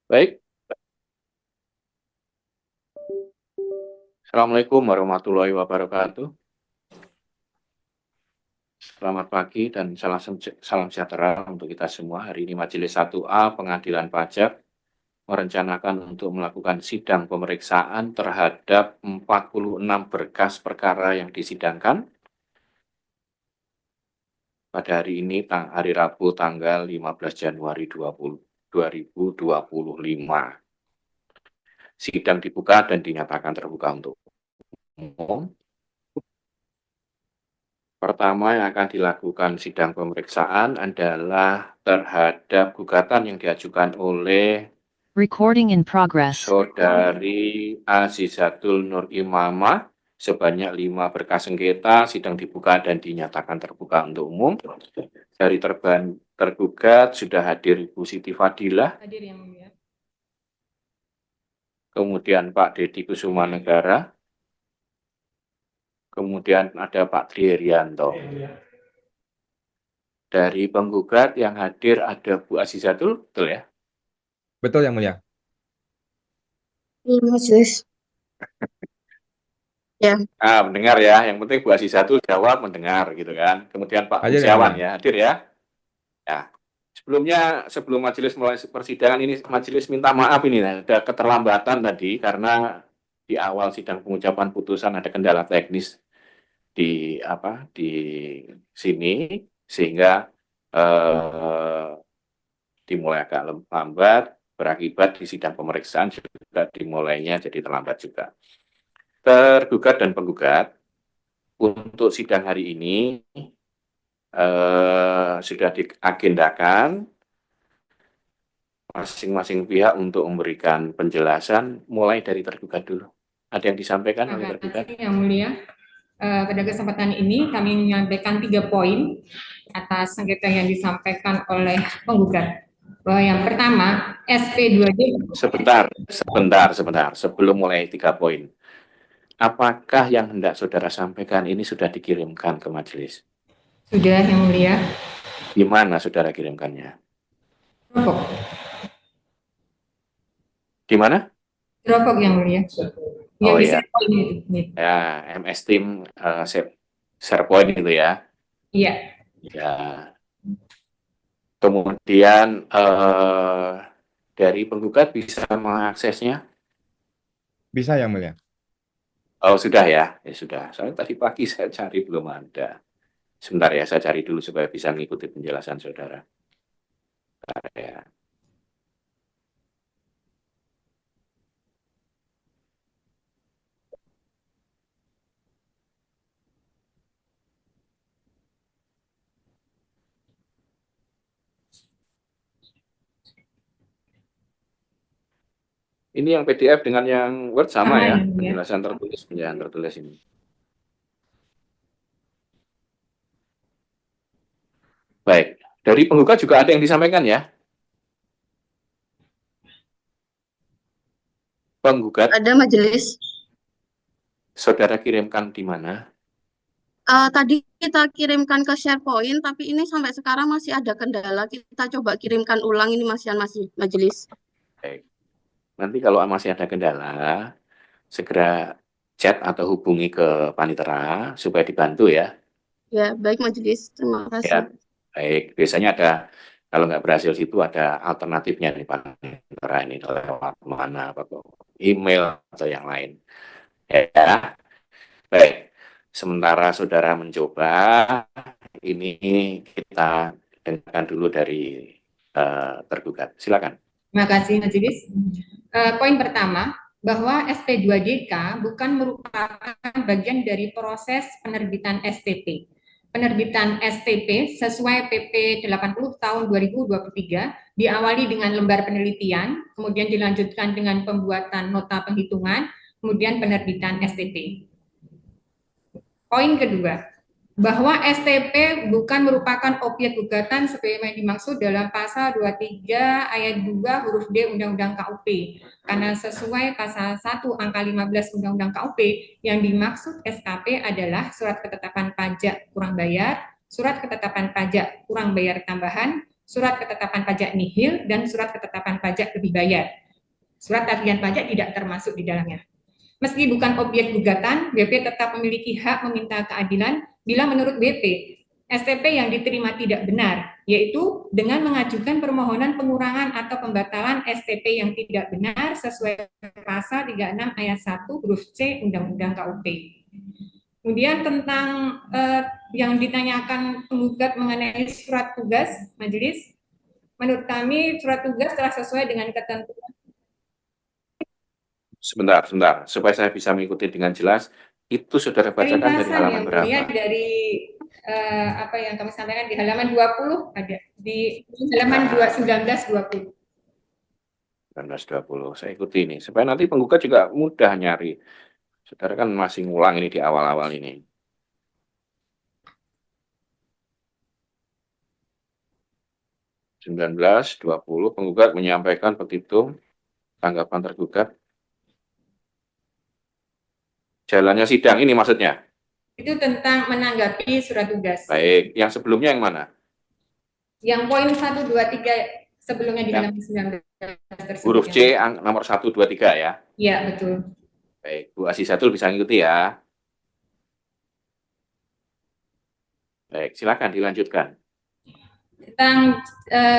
Baik, Assalamualaikum warahmatullahi wabarakatuh. Selamat pagi dan salam sejahtera untuk kita semua. Hari ini Majelis 1A Pengadilan Pajak merencanakan untuk melakukan sidang pemeriksaan terhadap 46 berkas perkara yang disidangkan pada hari ini, hari Rabu tanggal 15 Januari 2025. Sidang dibuka dan dinyatakan terbuka untuk umum. Pertama yang akan dilakukan sidang pemeriksaan adalah terhadap gugatan yang diajukan oleh Recording in progress. Saudari Azizatul Nur Imamah sebanyak 5 berkas sengketa. Sidang dibuka dan dinyatakan terbuka untuk umum. Dari tergugat sudah hadir Ibu Siti Fadilah. Hadir yang mulia. Kemudian Pak Dedi Kusuma Negara. Kemudian ada Pak Triherianto. Dari penggugat yang hadir ada Bu Azizatul, betul ya? Betul yang mulia. Majelis. Ya. Mendengar ya. Yang penting Bu Azizatul jawab mendengar gitu kan. Kemudian Pak Hadir, Kurniawan ya. ya, hadir ya. Ya. Sebelum majelis mulai persidangan ini, majelis minta maaf ini ada keterlambatan tadi karena di awal sidang pengucapan putusan ada kendala teknis di sini sehingga dimulai agak lambat, berakibat di sidang pemeriksaan juga dimulainya jadi terlambat juga. Tergugat dan penggugat untuk sidang hari ini sudah diagendakan masing-masing pihak untuk memberikan penjelasan, mulai dari tergugat dulu. Ada yang disampaikan oleh tergugat? Yang mulia, pada kesempatan ini kami menyampaikan 3 poin atas sengketa yang disampaikan oleh penggugat. Bahwa yang pertama, SP2D. Sebentar. Sebelum mulai 3 poin. Apakah yang hendak saudara sampaikan ini sudah dikirimkan ke majelis? Sudah, yang mulia. Di mana saudara kirimkannya? Dropbox. Di mana? Dropbox, yang mulia. Oh yang iya. Ya, MS Team SharePoint itu ya. Iya. Ya. Kemudian dari penggugat bisa mengaksesnya? Bisa yang mulia. Oh sudah ya, ya sudah. Soalnya tadi pagi saya cari belum ada. Sebentar ya, saya cari dulu supaya bisa mengikuti penjelasan saudara. Bentar ya. Ini yang PDF dengan yang Word sama ya, penjelasan tertulis ini. Baik, dari penggugat juga ada yang disampaikan ya? Penggugat. Ada majelis. Saudara kirimkan di mana? Tadi kita kirimkan ke SharePoint, tapi ini sampai sekarang masih ada kendala. Kita coba kirimkan ulang, ini masih majelis. Baik. Nanti kalau masih ada kendala, segera chat atau hubungi ke panitera supaya dibantu ya. Ya, baik majelis. Terima kasih. Ya, baik. Biasanya ada, kalau nggak berhasil situ ada alternatifnya nih panitera ini lewat mana, apa email atau yang lain. Ya, baik. Sementara saudara mencoba, ini kita dengarkan dulu dari tergugat. Silakan. Terima kasih, majelis. Poin pertama, bahwa SP2DK bukan merupakan bagian dari proses penerbitan STP. Penerbitan STP sesuai PP 80 tahun 2023 diawali dengan lembar penelitian, kemudian dilanjutkan dengan pembuatan nota penghitungan, kemudian penerbitan STP. Poin kedua, bahwa STP bukan merupakan objek gugatan sebagaimana dimaksud dalam pasal 23 ayat 2 huruf D Undang-Undang KUP. Karena sesuai pasal 1 angka 15 Undang-Undang KUP, yang dimaksud SKP adalah surat ketetapan pajak kurang bayar, surat ketetapan pajak kurang bayar tambahan, surat ketetapan pajak nihil, dan surat ketetapan pajak lebih bayar. Surat tagihan pajak tidak termasuk di dalamnya. Meski bukan objek gugatan, BP tetap memiliki hak meminta keadilan bila menurut BP STP yang diterima tidak benar, yaitu dengan mengajukan permohonan pengurangan atau pembatalan STP yang tidak benar sesuai pasal 36 ayat 1 huruf C Undang-Undang KUP. Kemudian tentang yang ditanyakan penggugat mengenai surat tugas majelis, menurut kami surat tugas telah sesuai dengan ketentuan. Sebentar, supaya saya bisa mengikuti dengan jelas, itu saudara bacakan dari halaman berapa? Dari apa yang kami sampaikan di halaman 20 ada, di halaman 19-20. 19-20, saya ikuti ini, supaya nanti penggugat juga mudah nyari. Saudara kan masih ngulang ini di awal-awal ini. (19-20) penggugat menyampaikan petitum, tanggapan tergugat. Jalannya sidang ini maksudnya? Itu tentang menanggapi surat tugas. Baik, yang sebelumnya yang mana? Yang poin 1, 2, 3 sebelumnya di halaman 19 tersebut. Huruf C nomor 1, 2, 3 ya? Iya, betul. Baik, Bu Asisatul bisa ngikuti ya? Baik, silakan dilanjutkan. Tentang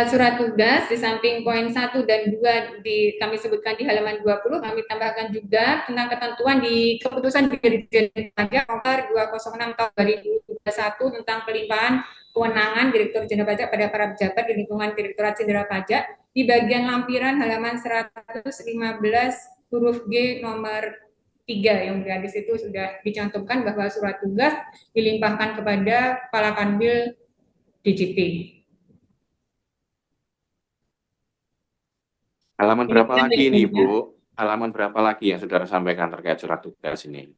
surat tugas, di samping poin 1 dan 2 kami sebutkan di halaman 20, kami tambahkan juga tentang ketentuan di keputusan Dirjen Pajak nomor 206 tahun 2021 tentang pelimpahan kewenangan Direktur Jenderal Pajak pada para pejabat di lingkungan Direktorat Jenderal Pajak di bagian lampiran halaman 115 huruf G nomor 3 yang di situ sudah dicantumkan bahwa surat tugas dilimpahkan kepada Kepala Kanwil DJP. Halaman berapa lagi ini, Bu? Halaman berapa lagi yang saudara sampaikan terkait surat tugas ini?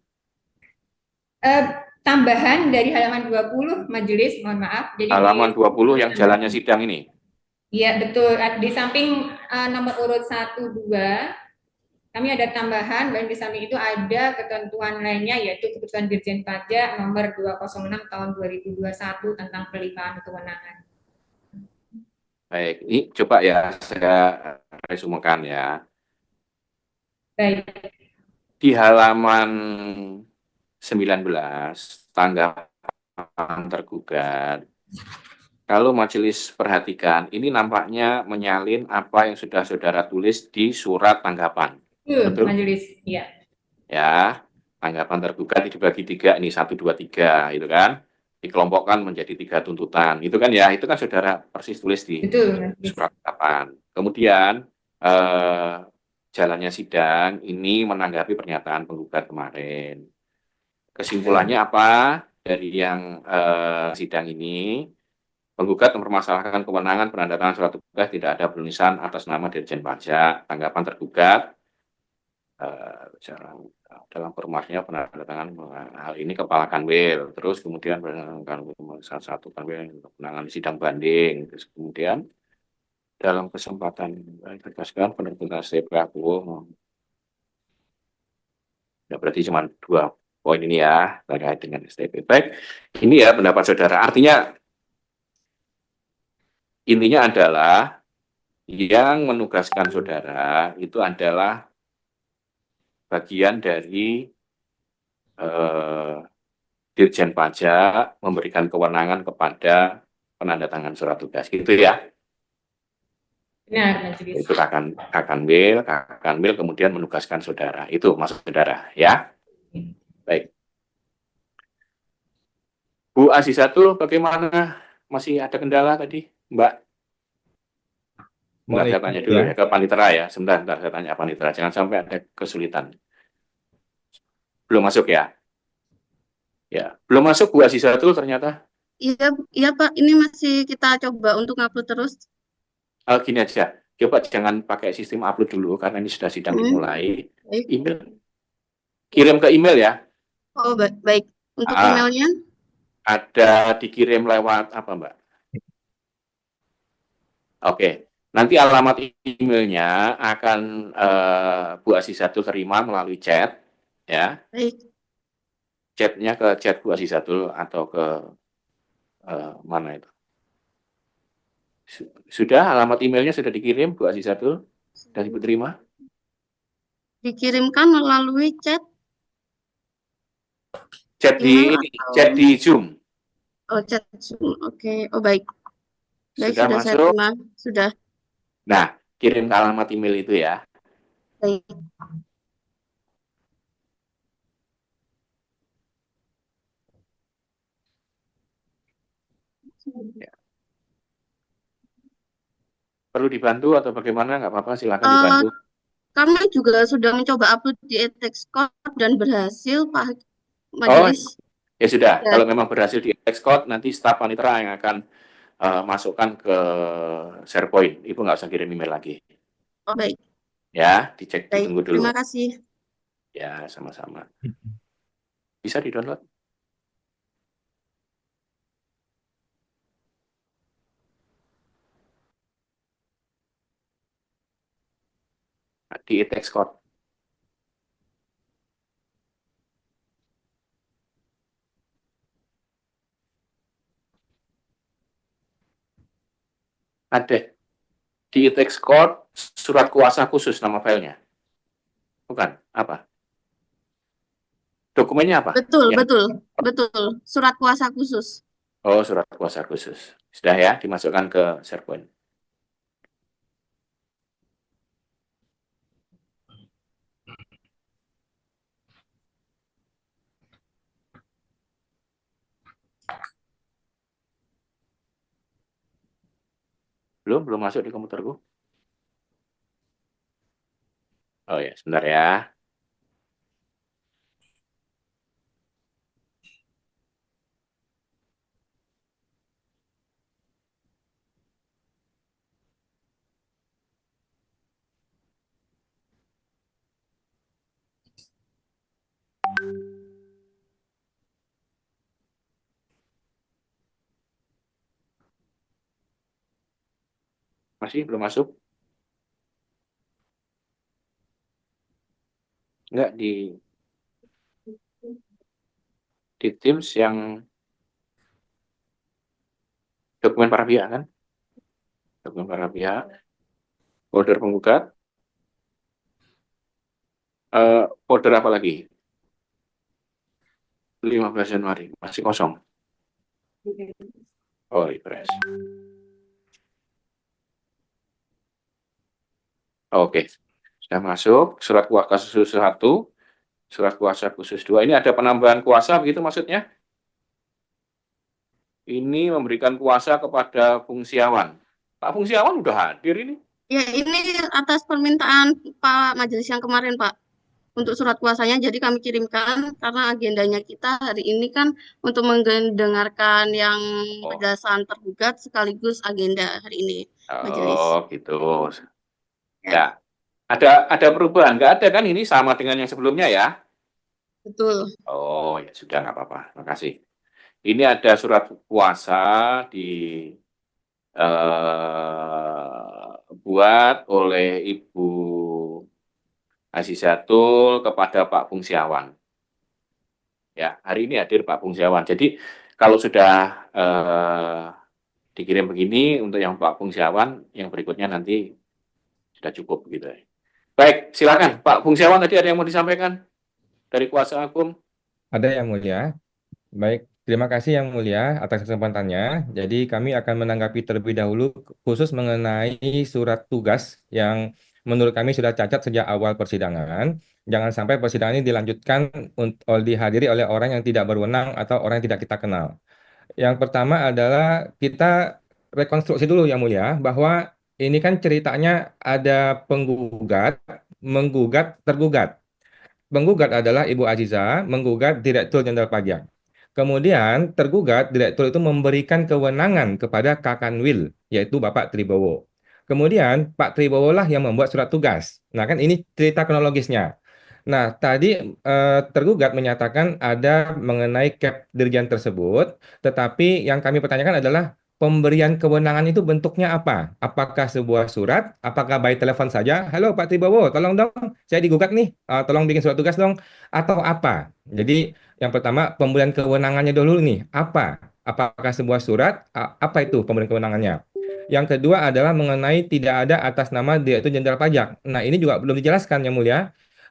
Tambahan dari halaman 20, majelis, mohon maaf. Jadi halaman 20 yang jalannya sidang ini? Iya, betul. Di samping nomor urut 1, 2, kami ada tambahan, dan di samping itu ada ketentuan lainnya, yaitu keputusan Dirjen Pajak nomor 206 tahun 2021 tentang pelimpahan kewenangan. Baik, ini coba ya saya resumekan ya. Baik. Di halaman 19, tanggapan tergugat. Kalau majelis perhatikan, ini nampaknya menyalin apa yang sudah saudara tulis di surat tanggapan. Betul? Majelis, iya. Ya, tanggapan tergugat dibagi 3, ini 1, 2, 3, itu kan? Dikelompokkan menjadi 3 tuntutan. Itu kan ya, itu kan saudara persis tulis di surat tanggapan. Kemudian, jalannya sidang ini menanggapi pernyataan penggugat kemarin. Kesimpulannya apa dari yang sidang ini? Penggugat mempermasalahkan kewenangan penandatangan surat tugas tidak ada penulisan atas nama Dirjen Pajak. Tanggapan tergugat dalam formatnya penandatangan hal ini Kepala Kanwil, terus kemudian salah satu Kanwil penanganan sidang banding, terus kemudian dalam kesempatan ditegaskan penerbitan STP aku ya, berarti cuma 2 poin ini ya terkait dengan STP. Baik, ini ya pendapat saudara. Artinya intinya adalah yang menugaskan saudara itu adalah bagian dari Dirjen Pajak memberikan kewenangan kepada penandatangan surat tugas, gitu ya. Benar, majelis. Itu Kanwil kemudian menugaskan saudara. Itu maksud saudara, ya. Baik. Bu Asisatul, bagaimana? Masih ada kendala tadi, Mbak? Saya tanya dulu ya ke Panitera ya. Sebentar saya tanya Panitera. Jangan sampai ada kesulitan. Belum masuk ya? Ya, belum masuk Bu Asisatul ternyata. Iya Pak, ini masih kita coba untuk upload terus. Gini aja, coba jangan pakai sistem upload dulu karena ini sudah sidang dimulai. Email, kirim ke email ya. Oh baik. Untuk emailnya? Ada dikirim lewat apa Mbak? Oke. Nanti alamat emailnya akan Bu Asisatul terima melalui chat, ya. Baik. Chatnya ke chat Bu Asisatul atau ke mana itu? Sudah, alamat emailnya sudah dikirim, Bu Azizatul? Sudah Ibu terima? Dikirimkan melalui chat Chat email di atau Zoom. chat Zoom. Oke, oh baik. Baik, Sudah sudah saya masuk? terima. Sudah. Nah, kirim ke alamat email itu ya. Baik. Ya. Perlu dibantu atau bagaimana? Nggak apa-apa, silakan Eh, dibantu. Kami juga sudah mencoba upload di edX Code dan berhasil, Pak Oh, Majelis. ya sudah. Ya, Kalau memang berhasil di export, nanti staf panitera yang akan masukkan ke SharePoint. Ibu nggak usah kirim email lagi. oh baik. Ya, dicek, Baik, ditunggu dulu. terima kasih. Ya, sama-sama. Bisa di-download. Di edX Code. Ada. Di edX Code, surat kuasa khusus nama filenya. Bukan? Apa? Dokumennya apa? Betul, Ya. betul. Surat kuasa khusus. Oh, surat kuasa khusus. Sudah ya, dimasukkan ke SharePoint. Belum masuk di komputerku. Oh ya, sebentar ya. Masih belum masuk? Enggak, di Teams yang dokumen para pihak kan? Dokumen para pihak, folder penggugat, folder apa lagi? 15 Januari, masih kosong. Oh, refresh. Oke, sudah masuk. Surat kuasa khusus 1, surat kuasa khusus 2. Ini ada penambahan kuasa, begitu maksudnya? Ini memberikan kuasa kepada Fungsiawan. Pak Fungsiawan udah hadir ini. Ya, ini atas permintaan Pak Majelis yang kemarin, Pak. Untuk surat kuasanya, jadi kami kirimkan karena agendanya kita hari ini kan untuk mendengarkan yang penjelasan tergugat sekaligus agenda hari ini, Majelis. Oh, gitu. Ya, Ya, ada perubahan? Nggak ada kan, ini sama dengan yang sebelumnya ya? betul. Oh, ya sudah, nggak apa-apa. Terima kasih. Ini ada surat kuasa buat oleh Ibu Azizatul kepada Pak Fungsiawan. Ya, hari ini hadir Pak Fungsiawan. Jadi kalau sudah dikirim begini untuk yang Pak Fungsiawan, yang berikutnya nanti sudah cukup gitu. Baik, silakan Pak Fungsiawan, tadi ada yang mau disampaikan dari kuasa hukum? Ada yang mulia. Baik, terima kasih yang mulia atas kesempatannya. Jadi kami akan menanggapi terlebih dahulu khusus mengenai surat tugas yang menurut kami sudah cacat sejak awal persidangan. Jangan sampai persidangan ini dilanjutkan dihadiri oleh orang yang tidak berwenang atau orang yang tidak kita kenal. Yang pertama adalah kita rekonstruksi dulu yang mulia bahwa ini kan ceritanya ada penggugat, menggugat, tergugat. Penggugat adalah Ibu Aziza menggugat Direktur Jenderal Pajak. Kemudian tergugat direktur itu memberikan kewenangan kepada Kakanwil, yaitu Bapak Tribowo. Kemudian Pak Tribowo lah yang membuat surat tugas. Nah kan ini cerita kronologisnya. Nah tadi tergugat menyatakan ada mengenai Kep Dirjen tersebut, tetapi yang kami pertanyakan adalah pemberian kewenangan itu bentuknya apa? Apakah sebuah surat? Apakah by telepon saja? Halo Pak Tribowo, tolong dong, saya digugat nih, tolong bikin surat tugas dong. Atau apa? Jadi yang pertama, pemberian kewenangannya dulu nih, apa? Apakah sebuah surat? Apa itu pemberian kewenangannya? Yang kedua adalah mengenai tidak ada atas nama Direktur Jenderal Pajak. Nah, ini juga belum dijelaskan Yang Mulia.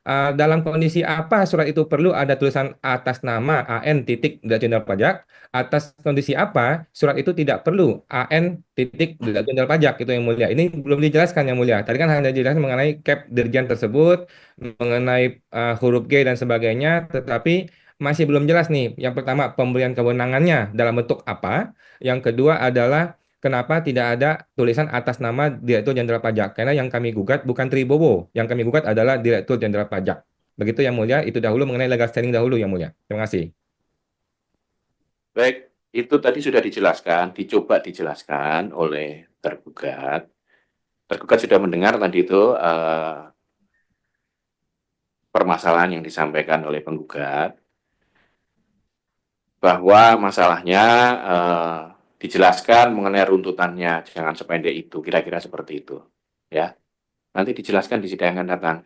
Dalam kondisi apa surat itu perlu ada tulisan atas nama AN titik Direktur Jenderal Pajak? Atas kondisi apa surat itu tidak perlu AN titik Direktur Jenderal Pajak, itu Yang Mulia. Ini belum dijelaskan Yang Mulia. Tadi kan hanya dijelaskan mengenai cap dirjen tersebut, mengenai huruf G dan sebagainya, tetapi masih belum jelas nih. Yang pertama, pemberian kewenangannya dalam bentuk apa? Yang kedua adalah kenapa tidak ada tulisan atas nama Direktur Jenderal Pajak? Karena yang kami gugat bukan Tribowo, yang kami gugat adalah Direktur Jenderal Pajak. Begitu Yang Mulia, itu dahulu mengenai legal standing dahulu Yang Mulia. Terima kasih. Baik, itu tadi sudah dijelaskan, dicoba dijelaskan oleh tergugat. Tergugat sudah mendengar tadi itu permasalahan yang disampaikan oleh penggugat, bahwa masalahnya dijelaskan mengenai runtutannya, jangan sependek itu, kira-kira seperti itu. Ya, nanti dijelaskan di sidang datang,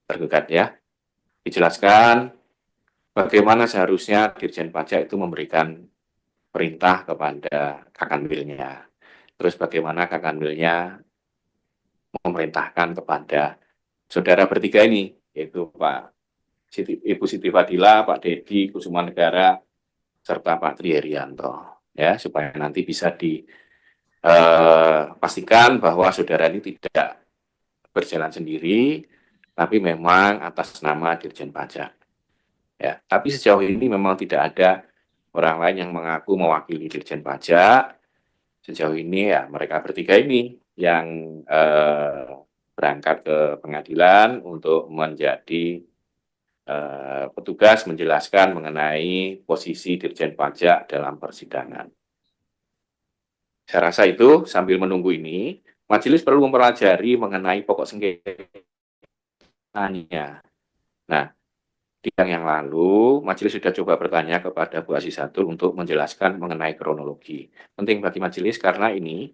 tergugat ya. Dijelaskan bagaimana seharusnya Dirjen Pajak itu memberikan perintah kepada Kakanwilnya. Terus bagaimana Kakanwilnya memerintahkan kepada saudara bertiga ini, yaitu Ibu Siti Fadila, Pak Dedi Kusumanegara, serta Pak Tri Herianto. Ya, supaya nanti bisa dipastikan bahwa saudara ini tidak berjalan sendiri, tapi memang atas nama Dirjen Pajak. Ya, tapi sejauh ini memang tidak ada orang lain yang mengaku mewakili Dirjen Pajak. Sejauh ini ya mereka bertiga ini yang berangkat ke pengadilan untuk menjadi petugas menjelaskan mengenai posisi Dirjen Pajak dalam persidangan. Saya rasa itu sambil menunggu ini, majelis perlu mempelajari mengenai pokok sengketanya. Nah, di yang lalu, majelis sudah coba bertanya kepada Bu Azizatul untuk menjelaskan mengenai kronologi. Penting bagi majelis karena ini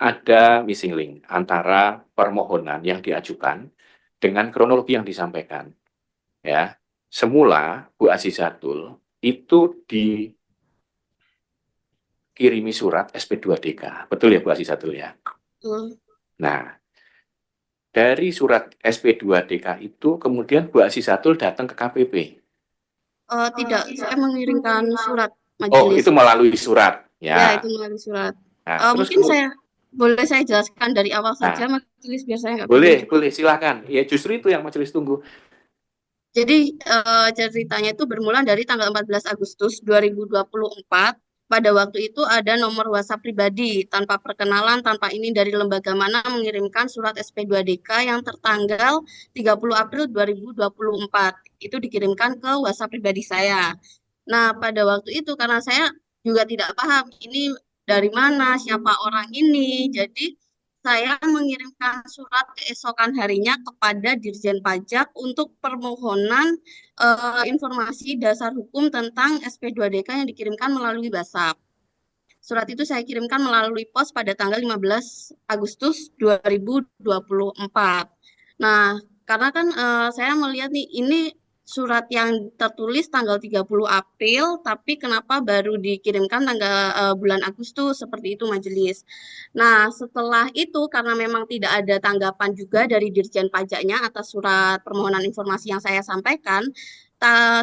ada missing link antara permohonan yang diajukan dengan kronologi yang disampaikan. Ya, semula Bu Azizatul itu dikirimi surat SP2DK. Betul ya Bu Azizatul ya? Nah, dari surat SP2DK itu kemudian Bu Azizatul datang ke KPP. Tidak, saya mengirimkan surat Oh, majelis. itu melalui surat. Ya, Ya. itu melalui surat. Nah, terus Mungkin boleh saya jelaskan dari awal saja majelis biar saya nggak bingung. boleh, silakan. Ya, justru itu yang majelis tunggu. Jadi ceritanya itu bermula dari tanggal 14 Agustus 2024. Pada waktu itu ada nomor WhatsApp pribadi tanpa perkenalan, tanpa ini dari lembaga mana mengirimkan surat SP2DK yang tertanggal 30 April 2024. Itu dikirimkan ke WhatsApp pribadi saya. Nah, pada waktu itu karena saya juga tidak paham ini dari mana, siapa orang ini. Jadi saya mengirimkan surat keesokan harinya kepada Dirjen Pajak untuk permohonan informasi dasar hukum tentang SP2DK yang dikirimkan melalui WhatsApp. Surat itu saya kirimkan melalui pos pada tanggal 15 Agustus 2024. Nah, karena kan saya melihat nih ini surat yang tertulis tanggal 30 April, tapi kenapa baru dikirimkan tanggal bulan Agustus, seperti itu majelis. Nah, setelah itu karena memang tidak ada tanggapan juga dari Dirjen Pajaknya atas surat permohonan informasi yang saya sampaikan,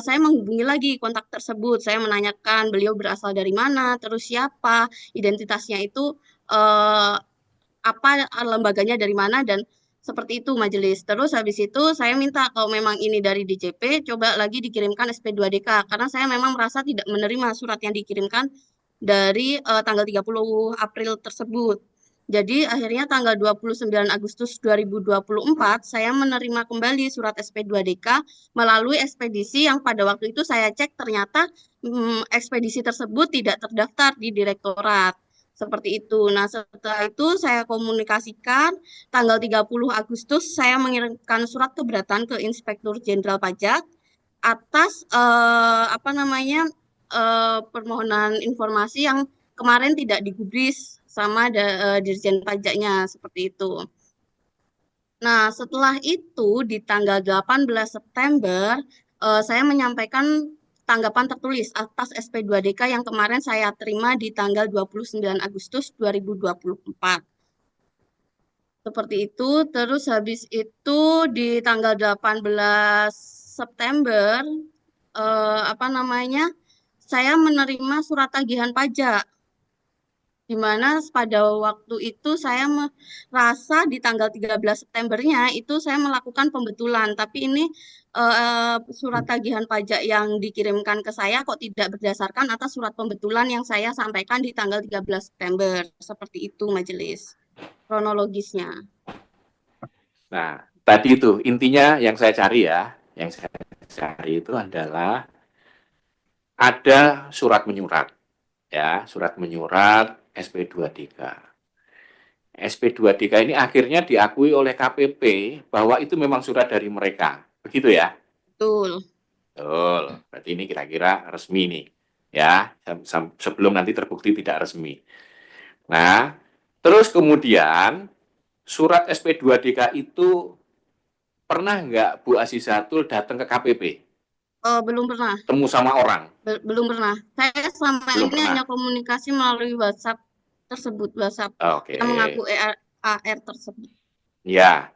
saya menghubungi lagi kontak tersebut. Saya menanyakan beliau berasal dari mana, terus siapa, identitasnya itu apa, lembaganya dari mana, dan seperti itu majelis. Terus habis itu saya minta kalau memang ini dari DJP, coba lagi dikirimkan SP2DK, karena saya memang merasa tidak menerima surat yang dikirimkan dari tanggal 30 April tersebut. Jadi akhirnya tanggal 29 Agustus 2024 saya menerima kembali surat SP2DK melalui ekspedisi yang pada waktu itu saya cek ternyata ekspedisi tersebut tidak terdaftar di direktorat. Seperti itu. Nah, setelah itu saya komunikasikan tanggal 30 Agustus saya mengirimkan surat keberatan ke Inspektur Jenderal Pajak atas permohonan informasi yang kemarin tidak digubris sama Dirjen Pajaknya, seperti itu. Nah, setelah itu di tanggal 18 September saya menyampaikan tanggapan tertulis atas SP2DK yang kemarin saya terima di tanggal 29 Agustus 2024. Seperti itu, terus habis itu di tanggal 18 September, saya menerima surat tagihan pajak, di mana pada waktu itu saya merasa di tanggal 13 Septembernya itu saya melakukan pembetulan, tapi ini surat tagihan pajak yang dikirimkan ke saya kok tidak berdasarkan atas surat pembetulan yang saya sampaikan di tanggal 13 September. Seperti itu majelis kronologisnya. Nah, tadi itu intinya yang saya cari ya, yang saya cari itu adalah ada surat menyurat, ya, surat menyurat SP2DK. SP2DK ini akhirnya diakui oleh KPP bahwa itu memang surat dari mereka, begitu ya? Betul. Betul, berarti ini kira-kira resmi nih, ya, sebelum nanti terbukti tidak resmi. Nah, terus kemudian surat SP2DK itu pernah nggak Bu Azizatul datang ke KPP? Belum pernah. Temu sama orang? Belum pernah. Saya selama Belum ini pernah. hanya komunikasi melalui WhatsApp tersebut, WhatsApp Oke. yang mengaku AR tersebut. Ya.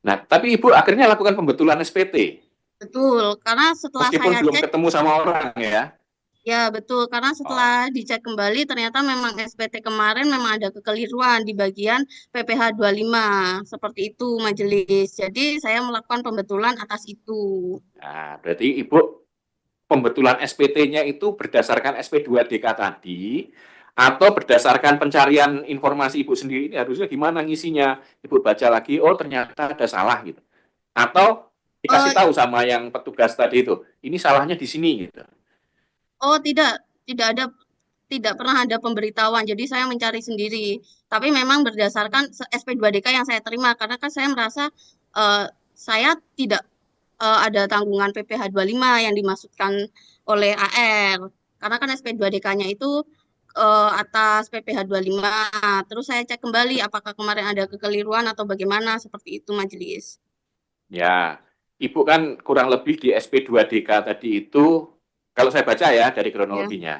Nah, tapi Ibu akhirnya lakukan pembetulan SPT. Betul, karena setelah Meskipun saya belum cek, ketemu sama orang ya. ya betul, karena setelah dicek kembali ternyata memang SPT kemarin memang ada kekeliruan di bagian PPh 25, seperti itu majelis. Jadi saya melakukan pembetulan atas itu. Nah, berarti Ibu pembetulan SPT-nya itu berdasarkan SP2DK tadi atau berdasarkan pencarian informasi Ibu sendiri ini harusnya gimana ngisinya? Ibu baca lagi, oh ternyata ada salah gitu. Atau dikasih tahu sama yang petugas tadi itu, ini salahnya di sini gitu. Oh tidak pernah ada pemberitahuan. Jadi saya mencari sendiri. Tapi memang berdasarkan SP2DK yang saya terima, karena kan saya merasa saya tidak ada tanggungan PPh 25 yang dimaksudkan oleh AR. Karena kan SP2DK-nya itu atas PPh 25. Terus saya cek kembali apakah kemarin ada kekeliruan atau bagaimana, seperti itu majelis. Ya, Ibu kan kurang lebih di SP2DK tadi itu, kalau saya baca ya dari kronologinya,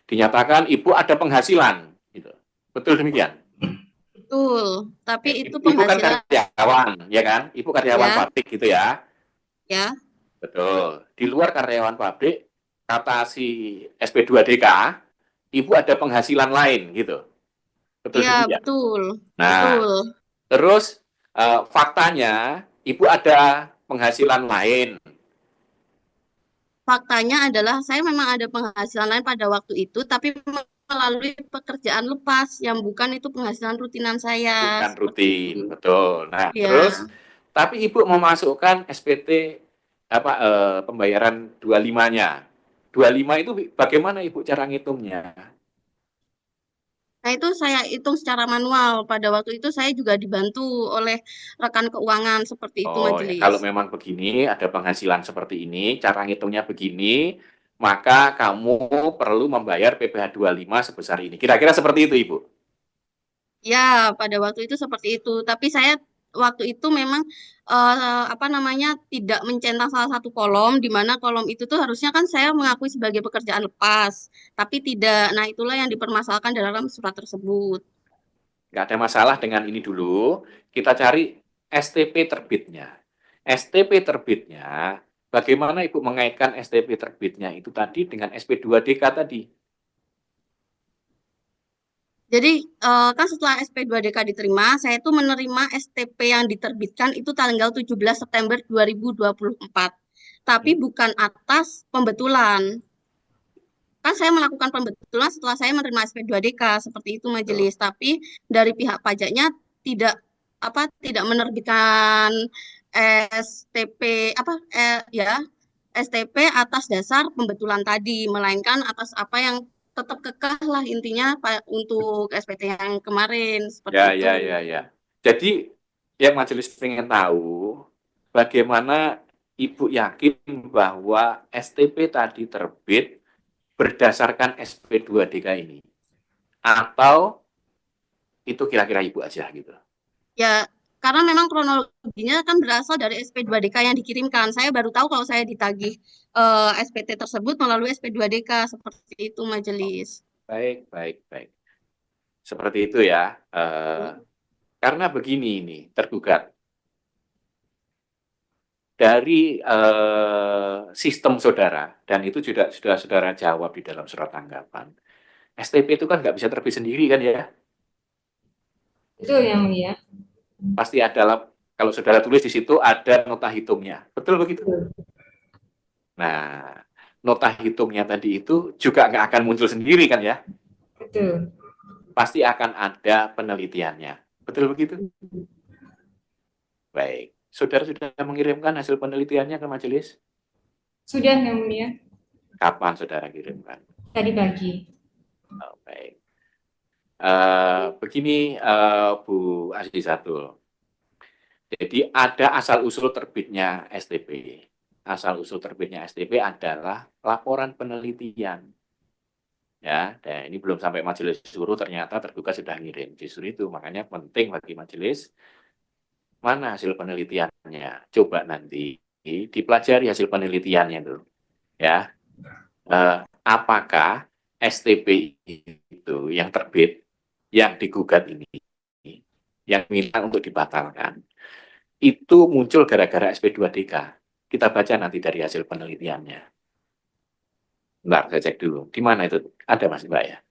dinyatakan Ibu ada penghasilan, gitu. Betul demikian? Betul, tapi itu Ibu kan penghasilan karyawan, ya kan? Ibu karyawan ya, pabrik gitu ya? ya. Betul. Di luar karyawan pabrik, kata si SP2DK, Ibu ada penghasilan lain, gitu. Betul Iya, demikian? betul. Nah, Betul. terus faktanya Ibu ada penghasilan lain. Faktanya adalah saya memang ada penghasilan lain pada waktu itu, tapi melalui pekerjaan lepas yang bukan itu penghasilan rutinan saya. Bukan Seperti rutin, itu. betul. Nah, Ya. terus tapi Ibu memasukkan SPT pembayaran 25-nya. 25 itu bagaimana Ibu cara ngitungnya? Nah, itu saya hitung secara manual. Pada waktu itu saya juga dibantu oleh rekan keuangan, seperti itu Oh ya, kalau majelis. memang begini, ada penghasilan seperti ini, cara ngitungnya begini, maka kamu perlu membayar PPh 25 sebesar ini. Kira-kira seperti itu, Ibu? Ya, pada waktu itu seperti itu. Tapi saya waktu itu memang tidak mencentang salah satu kolom, di mana kolom itu tuh harusnya kan saya mengakui sebagai pekerjaan lepas, tapi tidak. Nah, itulah yang dipermasalahkan dalam surat tersebut. Nggak ada masalah dengan ini dulu. Kita cari STP terbitnya. STP terbitnya, bagaimana Ibu mengaitkan STP terbitnya itu tadi dengan SP2DK tadi? Jadi kan setelah SP2DK diterima, saya itu menerima STP yang diterbitkan itu tanggal 17 September 2024. Tapi bukan atas pembetulan. Kan saya melakukan pembetulan setelah saya menerima SP2DK, seperti itu majelis. Tapi dari pihak pajaknya tidak menerbitkan STP STP atas dasar pembetulan tadi, melainkan atas apa yang tetap kekeh lah intinya untuk SPT yang kemarin, seperti itu. Ya. Jadi yang majelis pengen tahu bagaimana Ibu yakin bahwa STP tadi terbit berdasarkan SP2DK ini, atau itu kira-kira Ibu aja gitu? Ya, Karena memang kronologinya kan berasal dari SP2DK yang dikirimkan. Saya baru tahu kalau saya ditagih SPT tersebut melalui SP2DK, seperti itu majelis. Baik, baik, baik. Seperti itu ya. Karena begini ini, tergugat. Dari sistem saudara, dan itu juga sudah saudara jawab di dalam surat tanggapan. STP itu kan nggak bisa terbit sendiri kan ya? Betul yang mulia. Pasti ada, kalau saudara tulis di situ ada nota hitungnya. Betul begitu? Nah, nota hitungnya tadi itu juga nggak akan muncul sendiri kan ya? Betul. Pasti akan ada penelitiannya. Betul begitu? Baik. Saudara sudah mengirimkan hasil penelitiannya ke majelis? Sudah yang mulia. Kapan saudara kirimkan? Tadi pagi. Oh, baik. Begini Bu Azizatul. Jadi ada asal-usul terbitnya STP. Asal-usul terbitnya STP adalah laporan penelitian. Ya, dan ini belum sampai majelis suruh, ternyata tergugat sudah ngirim. Justru itu, makanya penting bagi majelis, mana hasil penelitiannya. Coba nanti dipelajari hasil penelitiannya dulu. Ya, apakah STP itu yang terbit, yang digugat ini, yang minta untuk dibatalkan, itu muncul gara-gara SP2DK. Kita baca nanti dari hasil penelitiannya. Bentar, saya cek dulu. Di mana itu? Ada Mas Mbak ya?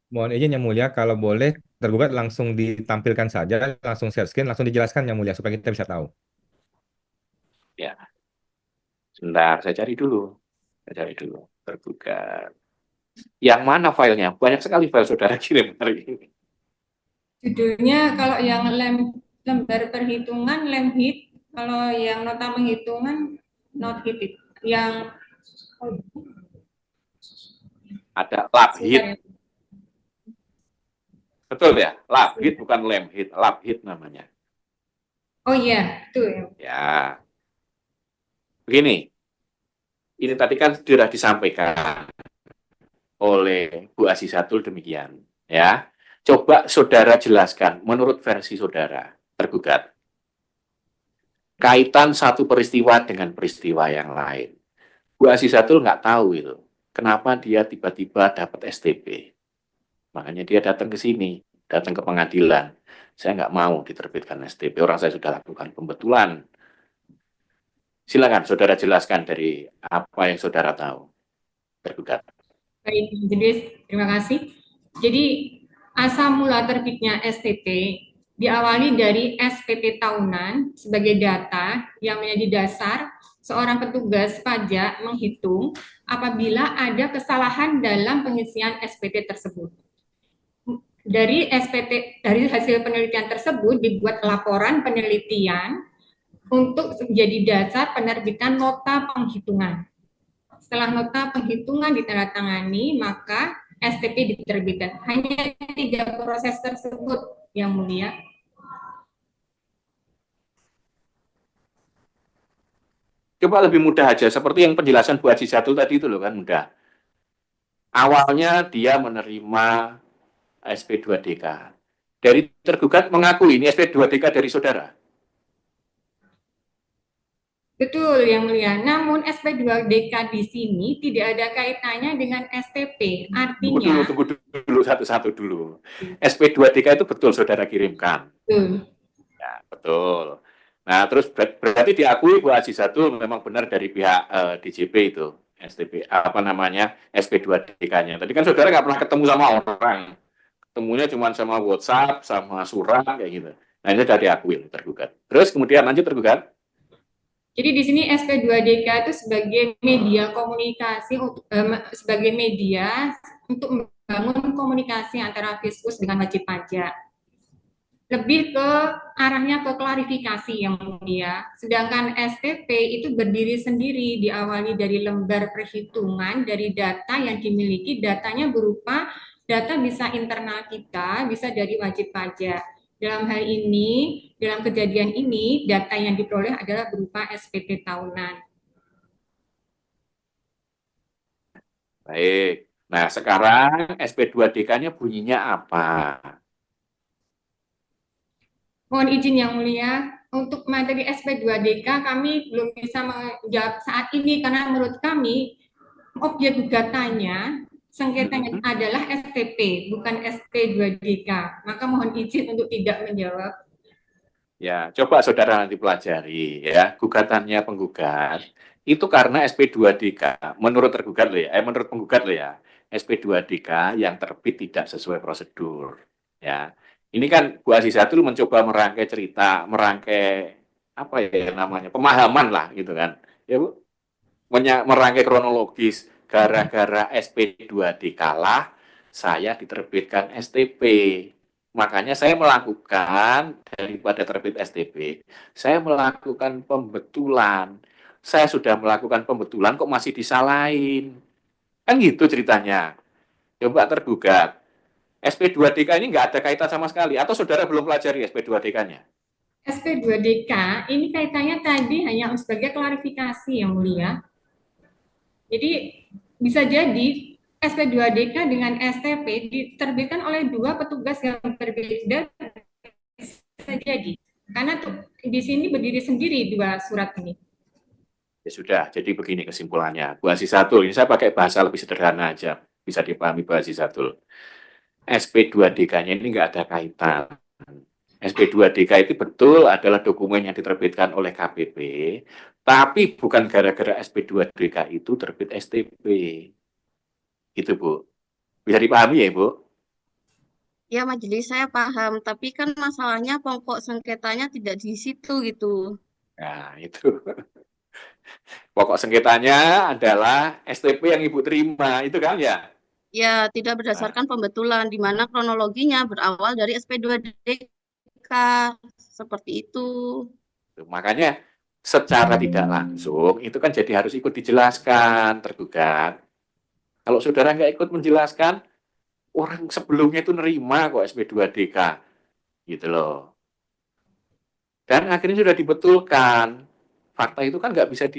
Mohon izin Yang Mulia, kalau boleh tergugat langsung ditampilkan saja, langsung share screen, langsung dijelaskan Yang Mulia, supaya kita bisa tahu. Ya. Sebentar, saya cari dulu. Saya cari dulu. Tergugat. Yang mana filenya? Banyak sekali file saudara kirim hari ini. Judulnya kalau yang lembar perhitungan lem hit, kalau yang nota penghitungan not hit. Yang Ada lab hit. Betul ya? Lab hit bukan lem hit. Lab hit namanya. Oh iya, itu ya. Ya. Begini. Ini tadi kan sudah disampaikan oleh Bu Azizatul demikian. Ya. Coba saudara jelaskan menurut versi saudara tergugat. Kaitan satu peristiwa dengan peristiwa yang lain. Bu Azizatul nggak tahu itu. Kenapa dia tiba-tiba dapat STP. Makanya dia datang ke sini, datang ke pengadilan. Saya nggak mau diterbitkan STP, orang saya sudah lakukan pembetulan. Silakan saudara jelaskan dari apa yang saudara tahu. Tergugat. Baik, jadi terima kasih. Jadi asal mula terbitnya STP diawali dari SPT tahunan sebagai data yang menjadi dasar seorang petugas pajak menghitung apabila ada kesalahan dalam pengisian SPT tersebut. Dari hasil penelitian tersebut dibuat laporan penelitian untuk menjadi dasar penerbitan nota penghitungan. Setelah nota penghitungan ditandatangani, maka STP diterbitkan. Hanya 3 proses tersebut, Yang Mulia. Coba lebih mudah aja, seperti yang penjelasan Bu Azizatul tadi itu loh kan, mudah. Awalnya dia menerima SP2DK. Dari tergugat mengakui ini SP2DK dari saudara. Betul, Yang Mulia. Namun SP2DK di sini tidak ada kaitannya dengan STP. Artinya, Tunggu dulu satu-satu dulu. SP2DK itu betul saudara kirimkan. betul. Ya, betul. Nah, terus berarti diakui Bu Azizatul memang benar dari pihak DJP itu, STP, apa namanya, SP2DK-nya. Tadi kan saudara nggak pernah ketemu sama orang. Ketemunya cuma sama WhatsApp, sama surat, kayak gitu. Nah, ini sudah diakui tergugat. Terus kemudian lanjut tergugat. Jadi di sini SP2DK itu sebagai media komunikasi, sebagai media untuk membangun komunikasi antara Fiskus dengan wajib pajak. Lebih ke arahnya ke klarifikasi yang mulia. Sedangkan STP itu berdiri sendiri, diawali dari lembar perhitungan, dari data yang dimiliki, datanya berupa data bisa internal kita, bisa dari wajib pajak. Dalam hal ini, dalam kejadian ini, data yang diperoleh adalah berupa SPT tahunan. Baik. Nah, sekarang SP2DK-nya bunyinya apa? Mohon izin yang mulia, untuk materi SP2DK kami belum bisa menjawab saat ini karena menurut kami objek gugatannya sengketanya adalah STP, bukan SP2DK. Maka mohon izin untuk tidak menjawab. Ya, coba saudara nanti pelajari ya, gugatannya penggugat itu karena SP2DK menurut tergugat loh ya, menurut penggugat loh ya, SP2DK yang terbit tidak sesuai prosedur. Ya, ini kan Bu Azizatul mencoba merangkai cerita, merangkai apa ya namanya, pemahaman lah gitu kan, ya Bu, merangkai kronologis. Gara-gara SP2DK lah saya diterbitkan STP. Makanya saya melakukan daripada terbit STP, saya melakukan pembetulan. Saya sudah melakukan pembetulan kok masih disalahin. Kan gitu ceritanya. Coba tergugat. SP2DK ini nggak ada kaitan sama sekali. Atau saudara belum pelajari SP2DK-nya? SP2DK ini kaitannya tadi hanya sebagai klarifikasi yang mulia. Jadi bisa jadi SP2DK dengan STP diterbitkan oleh dua petugas yang berbeda, bisa jadi. Karena di sini berdiri sendiri dua surat ini. Ya sudah, jadi begini kesimpulannya. Bu Azizatul, ini saya pakai bahasa lebih sederhana aja, bisa dipahami Bu Azizatul. SP2DK-nya ini nggak ada kaitan. SP2DK itu betul adalah dokumen yang diterbitkan oleh KPP, tapi bukan gara-gara SP2DK itu terbit STP. Gitu, Bu. Bisa dipahami ya, Bu? Ya, majelis saya paham, tapi kan masalahnya pokok sengketanya tidak di situ gitu. Nah, itu. Pokok sengketanya adalah STP yang Ibu terima, itu kan ya? Ya, tidak berdasarkan pembetulan, di mana kronologinya berawal dari SP2DK. Seperti itu. Makanya secara tidak langsung itu kan jadi harus ikut dijelaskan tergugat. Kalau saudara nggak ikut menjelaskan, orang sebelumnya itu nerima kok SP2DK, gitu loh. Dan akhirnya sudah dibetulkan. Fakta itu kan nggak bisa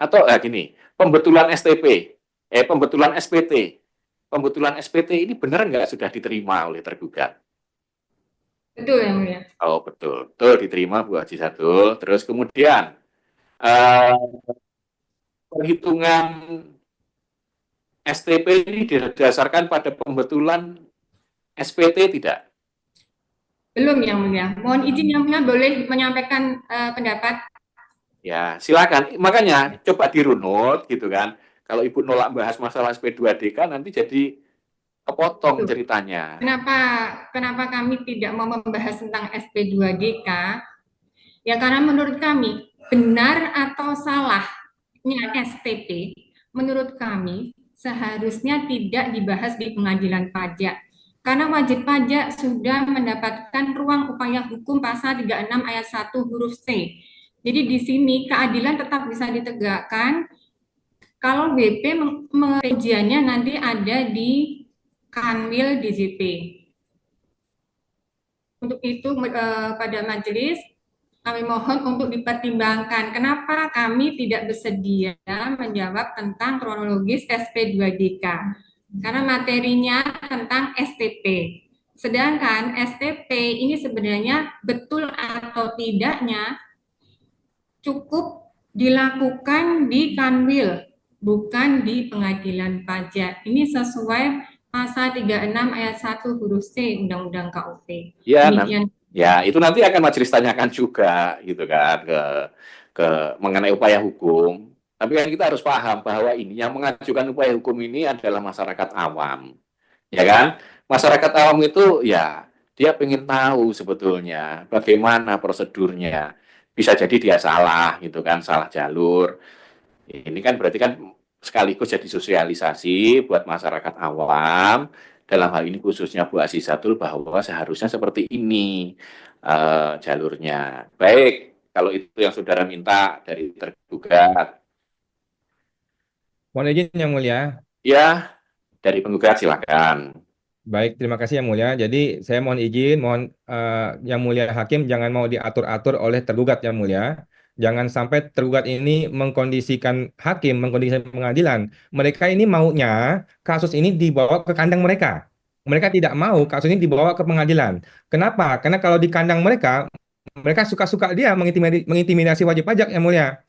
atau gini, pembetulan STP, pembetulan SPT. Pembetulan SPT ini benar nggak sudah diterima oleh tergugat? Betul yang mulia. Oh betul, diterima Bu Azizatul. Terus kemudian perhitungan STP ini didasarkan pada pembetulan SPT tidak? Belum yang mulia. Mohon izin yang mulia boleh menyampaikan pendapat. Ya silakan. Makanya coba dirunut gitu kan. Kalau Ibu nolak bahas masalah SP2DK nanti jadi kepotong ceritanya. Kenapa kami tidak mau membahas tentang SP2DK? Ya karena menurut kami benar atau salahnya STP, menurut kami seharusnya tidak dibahas di pengadilan pajak. Karena wajib pajak sudah mendapatkan ruang upaya hukum pasal 36 ayat 1 huruf C. Jadi di sini keadilan tetap bisa ditegakkan kalau BP ujiannya nanti ada di Kanwil DJP. Untuk itu pada majelis kami mohon untuk dipertimbangkan kenapa kami tidak bersedia menjawab tentang kronologis SP2DK. Karena materinya tentang STP. Sedangkan STP ini sebenarnya betul atau tidaknya cukup dilakukan di Kanwil, bukan di pengadilan pajak. Ini sesuai pasal 36 ayat 1 huruf C Undang-Undang KUP. Ya, ya itu nanti akan majelis tanyakan juga gitu kan ke mengenai upaya hukum. Tapi kan kita harus paham bahwa ini yang mengajukan upaya hukum ini adalah masyarakat awam. Ya kan? Masyarakat awam itu ya dia pengen tahu sebetulnya bagaimana prosedurnya. Bisa jadi dia salah gitu kan, salah jalur. Ini kan berarti kan sekaligus jadi sosialisasi buat masyarakat awam, dalam hal ini khususnya Bu Azizatul bahwa seharusnya seperti ini jalurnya. Baik, kalau itu yang saudara minta dari tergugat. Mohon izin yang mulia. Ya, dari penggugat silakan. Baik, terima kasih yang mulia. Jadi saya mohon izin, yang mulia hakim jangan mau diatur-atur oleh tergugat yang mulia. Jangan sampai tergugat ini mengkondisikan hakim, mengkondisikan pengadilan. Mereka ini maunya kasus ini dibawa ke kandang mereka. mereka tidak mau kasus ini dibawa ke pengadilan. Kenapa? Karena kalau di kandang mereka, mereka suka-suka dia mengintimidasi wajib pajak yang mulia.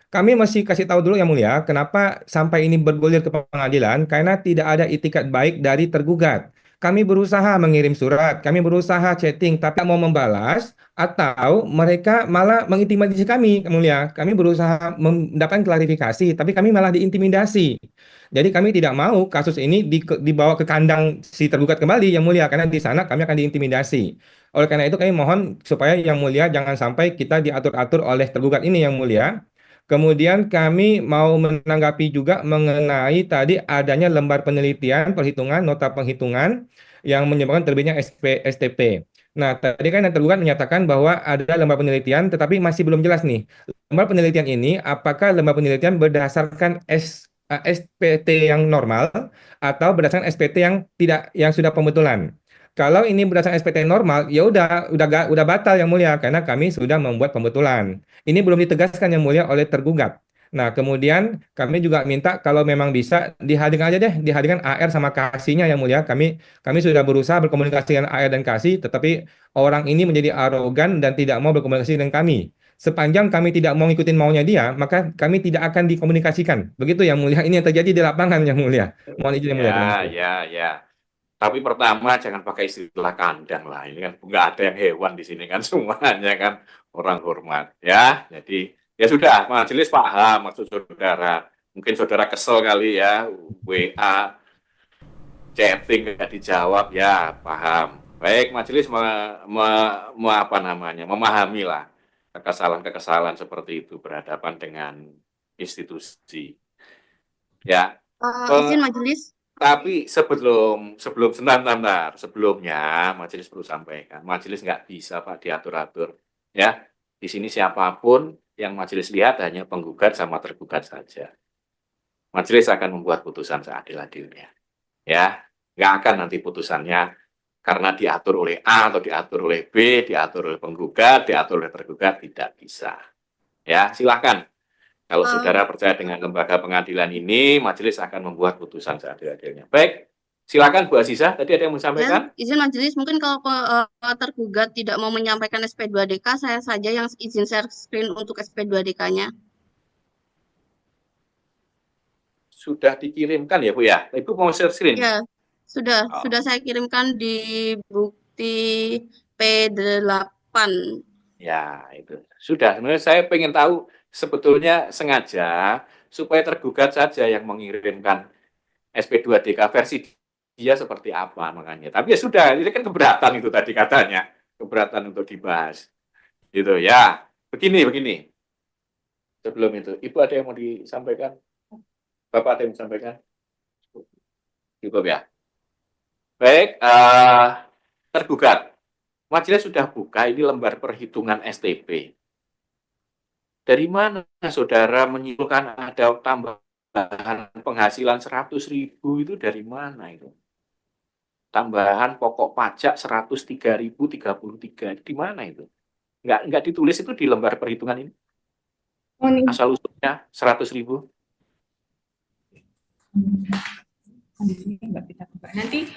Kami mesti kasih tahu dulu yang mulia, kenapa sampai ini bergulir ke pengadilan? Karena tidak ada itikat baik dari tergugat. Kami berusaha mengirim surat, kami berusaha chatting, tapi tak mau membalas, atau mereka malah mengintimidasi kami, yang mulia. Kami berusaha mendapatkan klarifikasi, tapi kami malah diintimidasi. Jadi kami tidak mau kasus ini dibawa ke kandang si tergugat kembali, yang mulia, karena di sana kami akan diintimidasi. Oleh karena itu kami mohon supaya yang mulia jangan sampai kita diatur-atur oleh tergugat ini, yang mulia. Kemudian kami mau menanggapi juga mengenai tadi adanya lembar penelitian perhitungan, nota penghitungan yang menyebabkan terbitnya STP. Nah, tadi kan yang tergugat menyatakan bahwa ada lembar penelitian, tetapi masih belum jelas nih. Lembar penelitian ini, apakah lembar penelitian berdasarkan SPT yang normal atau berdasarkan SPT yang tidak, yang sudah pembetulan? Kalau ini berdasarkan SPT normal, ya udah batal yang mulia karena kami sudah membuat pembetulan. Ini belum ditegaskan yang mulia oleh tergugat. Nah, kemudian kami juga minta kalau memang bisa dihadirkan aja deh, dihadirkan AR sama kasihnya yang mulia. Kami sudah berusaha berkomunikasi dengan AR dan kasih, tetapi orang ini menjadi arogan dan tidak mau berkomunikasi dengan kami. Sepanjang kami tidak mau ngikutin maunya dia, maka kami tidak akan dikomunikasikan. Begitu yang mulia. Ini yang terjadi di lapangan yang mulia. Mohon izin yang mulia. Terima kasih. Ya. Tapi pertama jangan pakai istilah kandang lah. Ini kan nggak ada yang hewan di sini kan, semuanya kan orang hormat ya. Jadi ya sudah, majelis paham maksud saudara. Mungkin saudara kesel kali ya, WA, chatting nggak dijawab ya, paham. Baik, majelis memahami lah kekesalan-kekesalan seperti itu berhadapan dengan institusi. Ya. Izin majelis. Tapi sebelumnya majelis perlu sampaikan, majelis nggak bisa Pak diatur-atur, ya. Di sini siapapun yang majelis lihat hanya penggugat sama tergugat saja. Majelis akan membuat putusan seadil-adilnya, ya. Nggak akan nanti putusannya karena diatur oleh A atau diatur oleh B, diatur oleh penggugat, diatur oleh tergugat, tidak bisa. Ya, silakan. Kalau saudara percaya dengan lembaga pengadilan ini, majelis akan membuat putusan seadil-adilnya. Baik, silakan Bu Aziza. Tadi ada yang mau sampaikan? Izin majelis, mungkin kalau tergugat tidak mau menyampaikan SP2DK, saya saja yang izin share screen untuk SP2DK-nya. Sudah dikirimkan ya Bu ya? Ibu mau share screen? Ya, sudah saya kirimkan di bukti P8. Ya, itu. Sudah, sebenarnya saya pengen tahu sebetulnya sengaja supaya tergugat saja yang mengirimkan SP2DK versi dia seperti apa makanya. Tapi ya sudah, ini kan keberatan itu tadi katanya. Keberatan untuk dibahas. Gitu ya. Begini. Sebelum itu, Ibu ada yang mau disampaikan? Bapak ada yang mau disampaikan? Cukup ya. Baik, tergugat. Majelis sudah buka ini lembar perhitungan STP. Dari mana saudara menyimpulkan ada tambahan penghasilan 100.000 itu dari mana itu? Tambahan pokok pajak 103.033 di mana itu? Enggak ditulis itu di lembar perhitungan ini. Asal usulnya 100.000. Nanti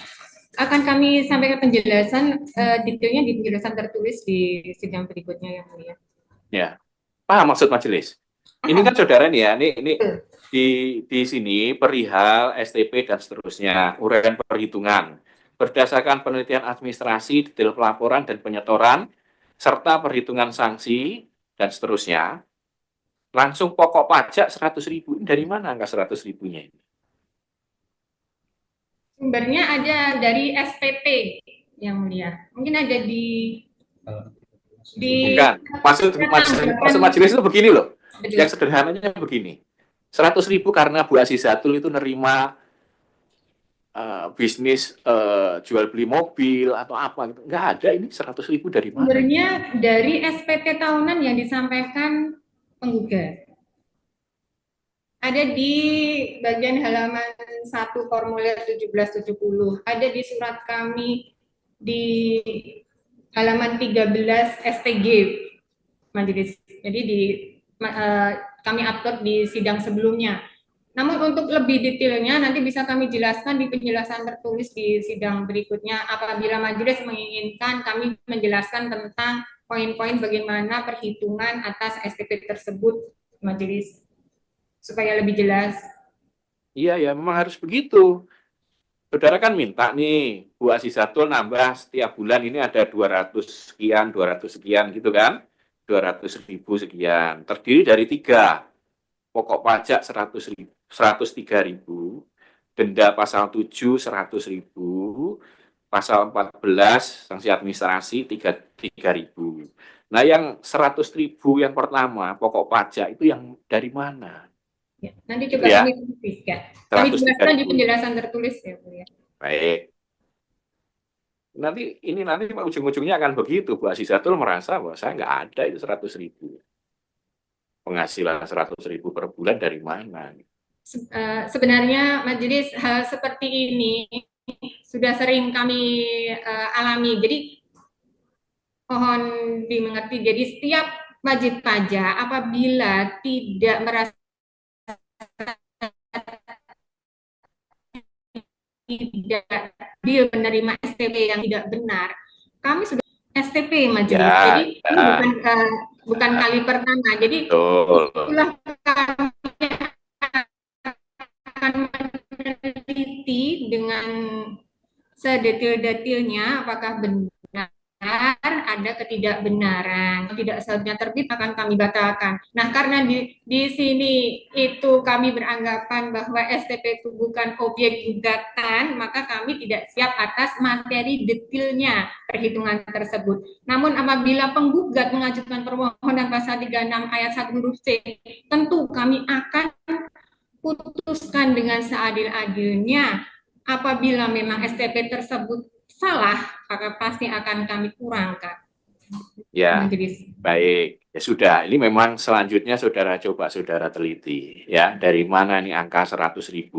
akan kami sampaikan penjelasan detailnya di penjelasan tertulis di sidang berikutnya yang mulia. Ya, paham maksud majelis. Ini kan saudara nih ya, ini di sini perihal STP dan seterusnya, uraian perhitungan berdasarkan penelitian administrasi, detail pelaporan dan penyetoran serta perhitungan sanksi dan seterusnya. Langsung pokok pajak 100.000. Dari mana angka 100.000-nya ini? Sumbernya ada dari SPP yang mulia. Mungkin ada di Bukan. Maksud majelis itu begini loh. Betul. Yang sederhananya begini. 100.000 karena Bu Azizatul itu nerima bisnis jual beli mobil atau apa gitu. Nggak ada, ini 100.000 dari mana? Sumbernya dari SPT tahunan yang disampaikan penggugat. Ada di bagian halaman 1 formulir 1770. Ada di surat kami di halaman 13 STG majelis. Jadi kami upload di sidang sebelumnya. Namun untuk lebih detailnya nanti bisa kami jelaskan di penjelasan tertulis di sidang berikutnya apabila majelis menginginkan kami menjelaskan tentang poin-poin bagaimana perhitungan atas STP tersebut majelis supaya lebih jelas. Iya ya, memang harus begitu. Saudara kan minta nih, Bu Azizatul nambah setiap bulan ini ada 200 sekian gitu kan, 200.000 sekian, terdiri dari 3, pokok pajak 103.000, denda pasal 7 100.000, pasal 14 sanksi administrasi 3.000. Nah yang 100.000 yang pertama pokok pajak itu yang dari mana? Ya, nanti Gitu coba ya, kami publikkan. Kami jelaskan di 103.000. penjelasan tertulis ya, Bu ya. Baik. Nanti ujung-ujungnya akan begitu. Bu Azizatul merasa bahwa saya nggak ada itu 100.000. Penghasilan 100.000 per bulan dari mana? Sebenarnya majelis hal seperti ini sudah sering kami alami. Jadi mohon dimengerti. Jadi setiap wajib pajak apabila tidak merasa tidak adil menerima STP yang tidak benar, kami sudah STP majelis. Ya, Jadi ya, ini bukan kali pertama. Jadi betul. itulah kami akan meneliti dengan sedetil-detilnya apakah benar ada ketidakbenaran, tidak seharusnya terbit akan kami batalkan. Nah, karena di sini itu kami beranggapan bahwa STP itu bukan objek gugatan, maka kami tidak siap atas materi detailnya perhitungan tersebut. Namun apabila penggugat mengajukan permohonan pasal 36 ayat 1 huruf C, tentu kami akan putuskan dengan seadil-adilnya. Apabila memang STP tersebut salah, maka pasti akan kami kurangkan. Ya, Majelis. baik. Ya sudah, ini memang selanjutnya saudara teliti. Ya, dari mana ini angka 100.000?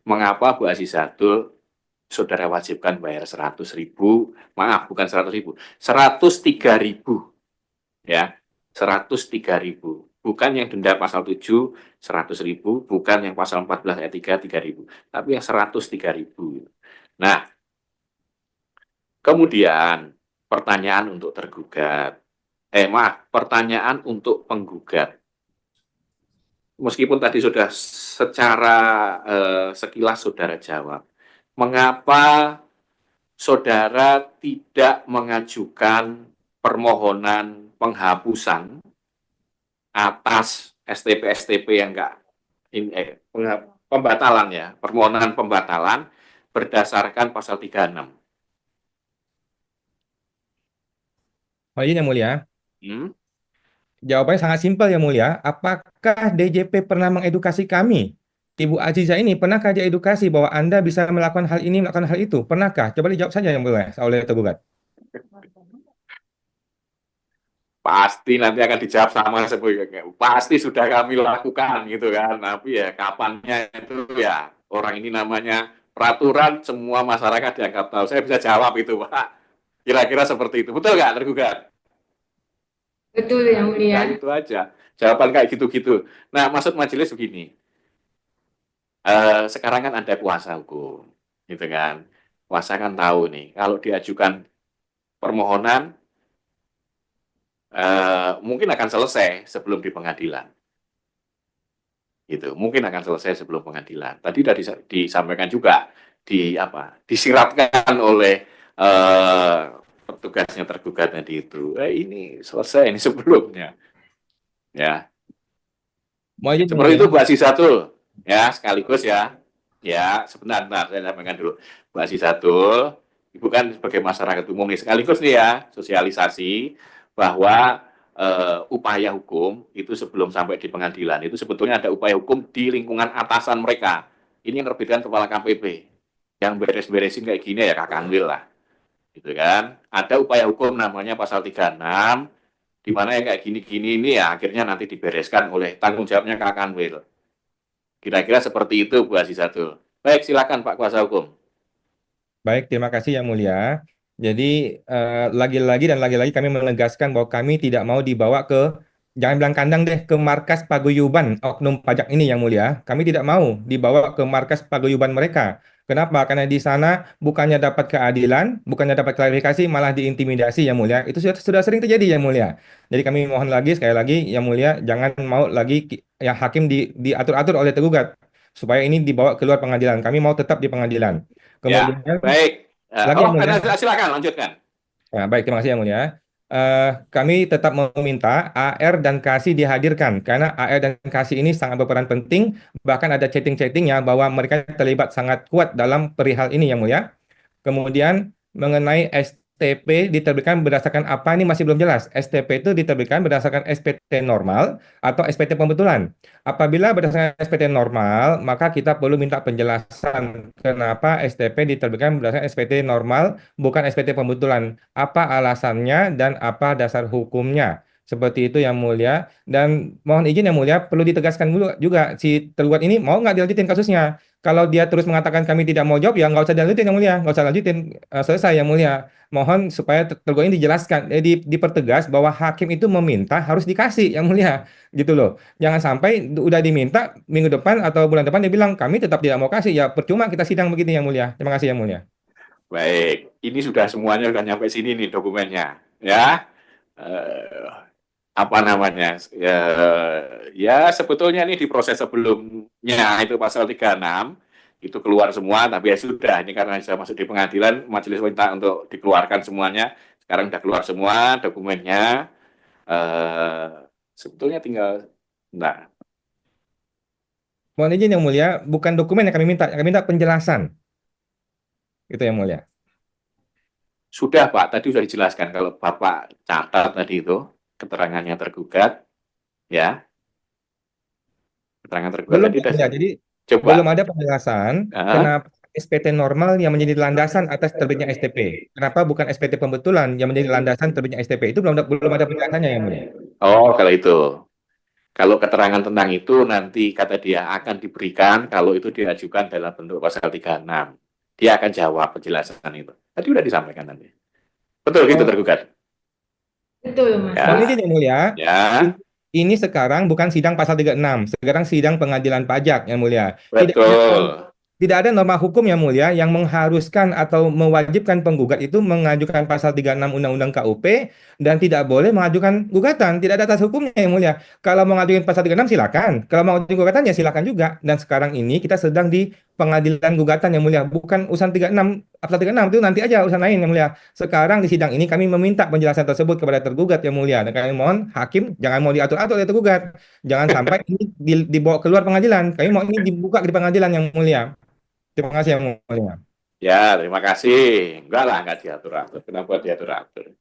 Mengapa Bu Azizatul saudara wajibkan bayar 100.000? Maaf, bukan 100.000, 103.000. Ya, 103.000. Bukan yang denda pasal 7, 100.000, bukan yang pasal 14 ayat 3, 3.000. Tapi yang 103.000. Nah, kemudian pertanyaan untuk tergugat. Pertanyaan untuk penggugat. Meskipun tadi sudah secara sekilas saudara jawab. Mengapa saudara tidak mengajukan permohonan penghapusan atas STP-STP yang enggak pembatalan ya, permohonan pembatalan berdasarkan pasal 36. Oh ini yang mulia. Hmm? Jawabannya sangat simpel ya mulia. Apakah DJP pernah mengedukasi kami? Ibu Aziza ini pernahkah diedukasi bahwa Anda bisa melakukan hal ini, melakukan hal itu? Pernahkah? Coba dijawab saja yang mulia oleh tergugat. Pasti nanti akan dijawab sama seperti pasti sudah kami lakukan gitu kan. Tapi ya kapannya itu ya orang ini namanya peraturan semua masyarakat dianggap tahu. Saya bisa jawab itu Pak. Kira-kira seperti itu. Betul nggak tergugat? Betul yang mulia. Nah, itu aja. Jawaban kayak gitu-gitu. Nah, maksud majelis begini. Sekarang kan ada kuasa hukum, gitu kan. Kuasa kan tahu nih, kalau diajukan permohonan, mungkin akan selesai sebelum di pengadilan. Gitu, mungkin akan selesai sebelum pengadilan. Tadi sudah disampaikan juga, disiratkan oleh petugasnya tergugat tadi itu. Ini selesai ini sebelumnya. Ya. Seperti itu Bu Azizatul. Ya, sekaligus ya. Ya, sebentar, saya sampaikan dulu. Bu Azizatul, Ibu kan sebagai masyarakat umum nih, sekaligus nih ya, sosialisasi bahwa upaya hukum itu sebelum sampai di pengadilan, itu sebetulnya ada upaya hukum di lingkungan atasan mereka. Ini yang terbitkan Kepala KPP. Yang beres-beresin kayak gini ya Kakanwil lah. Gitu kan. Ada upaya hukum namanya pasal 36, di mana yang kayak gini-gini ini ya akhirnya nanti dibereskan oleh tanggung jawabnya Kakanwil. Kira-kira seperti itu Bu Azizatul. Baik, silakan Pak Kuasa Hukum. Baik, terima kasih yang mulia. Jadi lagi-lagi dan lagi-lagi kami menegaskan bahwa kami tidak mau dibawa ke jangan bilang kandang deh, ke markas paguyuban oknum pajak ini yang mulia. Kami tidak mau dibawa ke markas paguyuban mereka. Kenapa? Karena di sana bukannya dapat keadilan, bukannya dapat klarifikasi, malah diintimidasi yang mulia. Itu sudah sering terjadi yang mulia. Jadi kami mohon lagi, sekali lagi yang mulia, jangan mau lagi ya hakim diatur-atur oleh tergugat supaya ini dibawa keluar pengadilan. Kami mau tetap di pengadilan. Ya, Kemudian baik. lagi yang mulia. Silakan lanjutkan. Nah, baik, terima kasih yang mulia. Kami tetap meminta AR dan Kasih dihadirkan karena AR dan Kasih ini sangat berperan penting. Bahkan ada chatting-chattingnya bahwa mereka terlibat sangat kuat dalam perihal ini yang mulia. Kemudian mengenai STP diterbitkan berdasarkan apa ini masih belum jelas. STP itu diterbitkan berdasarkan SPT normal atau SPT pembetulan. Apabila berdasarkan SPT normal, maka kita perlu minta penjelasan kenapa STP diterbitkan berdasarkan SPT normal bukan SPT pembetulan. Apa alasannya dan apa dasar hukumnya? Seperti itu yang mulia. Dan mohon izin yang mulia, perlu ditegaskan dulu juga si tergugat ini mau nggak dilanjutin kasusnya. Kalau dia terus mengatakan kami tidak mau jawab, ya nggak usah dilanjutin yang mulia, nggak usah lanjutin. Selesai yang mulia. Mohon supaya tergugat ini dijelaskan, dipertegas bahwa hakim itu meminta harus dikasih yang mulia, gitu loh. Jangan sampai udah diminta minggu depan atau bulan depan dia bilang kami tetap tidak mau kasih, ya percuma kita sidang begini yang mulia. Terima kasih yang mulia. Baik, ini sudah semuanya sudah nyampe sini nih dokumennya, ya. Eh, apa namanya? Ya, sebetulnya ini di proses sebelumnya itu pasal 36 itu keluar semua, tapi ya sudah ini karena sudah masuk di pengadilan, majelis minta untuk dikeluarkan semuanya. Sekarang sudah keluar semua dokumennya. Eh, Sebetulnya tinggal, nah, Mohon izin yang mulia, bukan dokumen yang kami minta penjelasan. Itu yang mulia. sudah Pak, tadi sudah dijelaskan kalau Bapak catat tadi itu keterangannya tergugat, ya, keterangan tergugat Belum tadi ya, sudah jadi coba. belum ada penjelasan kenapa SPT normal yang menjadi landasan atas terbitnya STP. Kenapa bukan SPT pembetulan yang menjadi landasan terbitnya STP? Itu belum ada penjelasannya yang mulia. Oh, kalau itu. Kalau keterangan tentang itu nanti kata dia akan diberikan kalau itu diajukan dalam bentuk pasal 36. Dia akan jawab penjelasan itu. Tadi udah disampaikan nanti. Betul gitu Oh, tergugat. Betul, Mas. mohon Ya, izin yang mulia. ya, In- Ini sekarang bukan sidang pasal 36, sekarang sidang pengadilan pajak yang mulia. Tidak ada betul. Tidak ada norma hukum yang mulia yang mengharuskan atau mewajibkan penggugat itu mengajukan pasal 36 Undang-Undang KUP dan tidak boleh mengajukan gugatan. Tidak ada atas hukumnya yang mulia. Kalau mau mengajukan pasal 36 silakan. Kalau mau mengajukan gugatan ya silakan juga. Dan sekarang ini kita sedang di pengadilan gugatan yang mulia. Bukan urusan 36, pasal 36 itu nanti aja urusan lain yang mulia. Sekarang di sidang ini kami meminta penjelasan tersebut kepada tergugat yang mulia. Dan kami mohon hakim jangan mau diatur-atur oleh tergugat. Jangan sampai ini dibawa keluar pengadilan. Kami mau ini dibuka di pengadilan yang mulia. Terima kasih yang mulia. Ya, terima kasih. Enggak lah, enggak diatur-atur. Kenapa diatur-atur?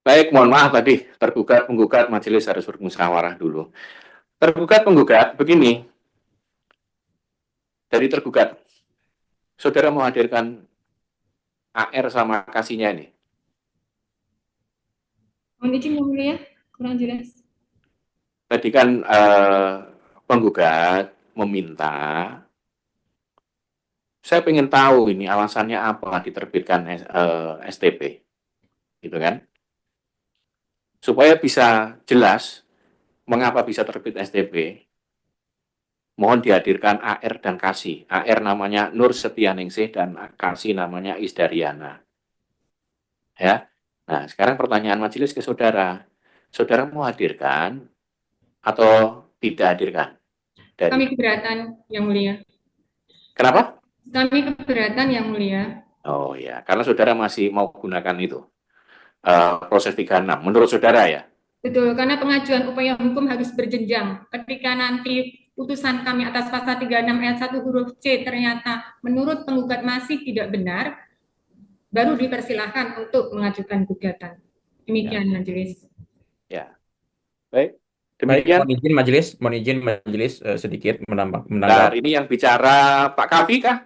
Baik, mohon maaf tadi tergugat penggugat majelis harus bermusyawarah dulu. Tergugat penggugat begini, dari tergugat, saudara mau hadirkan AR sama kasihnya ini. Mohon izin yang mulia, kurang jelas. Tadi kan penggugat meminta, saya ingin tahu ini alasannya apa diterbitkan STP, gitu kan? Supaya bisa jelas mengapa bisa terbit STP, mohon dihadirkan AR dan Kasih. AR namanya Nur Setianingsih dan Kasih namanya Isdaryana. Ya. Nah, sekarang pertanyaan majelis ke saudara. Saudara mau hadirkan atau tidak hadirkan? Kami keberatan yang mulia. Kenapa? Kami keberatan yang mulia. Oh ya, karena saudara masih mau gunakan itu. Proses 36, menurut saudara ya? Betul, karena pengajuan upaya hukum harus berjenjang. Ketika nanti putusan kami atas pasal 36 ayat 1 huruf C ternyata menurut penggugat masih tidak benar, baru dipersilahkan untuk mengajukan gugatan. Demikian majelis. Ya. Baik. Baik, Demikian. mohon izin majelis sedikit Nah, menanggapi. ini yang bicara Pak Kavi kah?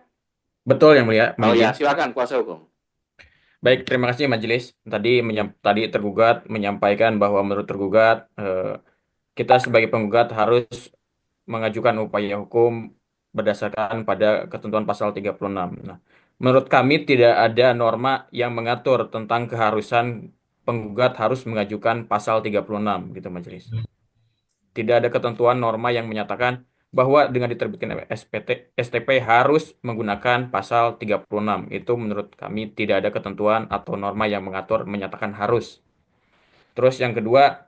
Betul yang mulia. Oh mohon ya, izin. silakan kuasa hukum. Baik, terima kasih majelis. Tadi tergugat menyampaikan bahwa menurut tergugat kita sebagai penggugat harus mengajukan upaya hukum berdasarkan pada ketentuan pasal 36. Nah, menurut kami tidak ada norma yang mengatur tentang keharusan penggugat harus mengajukan pasal 36 gitu majelis. Tidak ada ketentuan norma yang menyatakan bahwa dengan diterbitkan STP harus menggunakan pasal 36. Itu menurut kami tidak ada ketentuan atau norma yang mengatur menyatakan harus. Terus yang kedua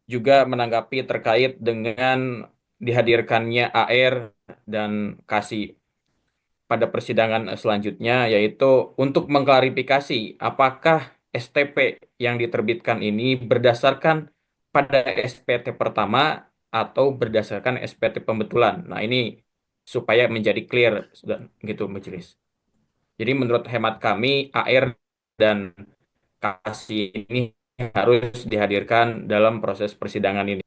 juga menanggapi terkait dengan dihadirkannya AR dan Kasih pada persidangan selanjutnya, yaitu untuk mengklarifikasi apakah STP yang diterbitkan ini berdasarkan pada SPT pertama atau berdasarkan SPT pembetulan. Nah, ini supaya menjadi clear gitu majelis. Jadi menurut hemat kami AR dan Kasih ini harus dihadirkan dalam proses persidangan ini.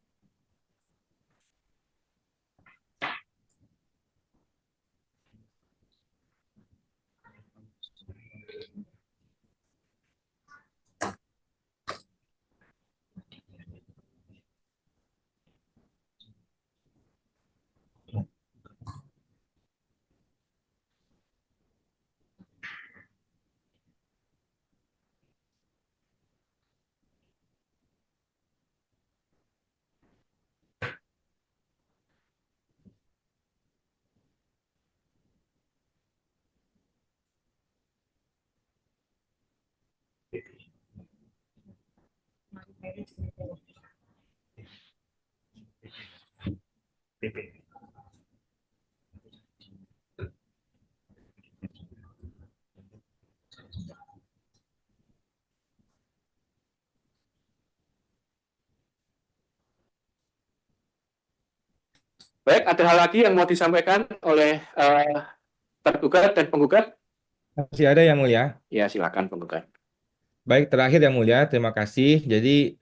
Baik, ada hal lagi yang mau disampaikan oleh tergugat dan penggugat? Masih ada yang mulia? Ya, silakan penggugat. Baik, terakhir yang mulia, terima kasih. Jadi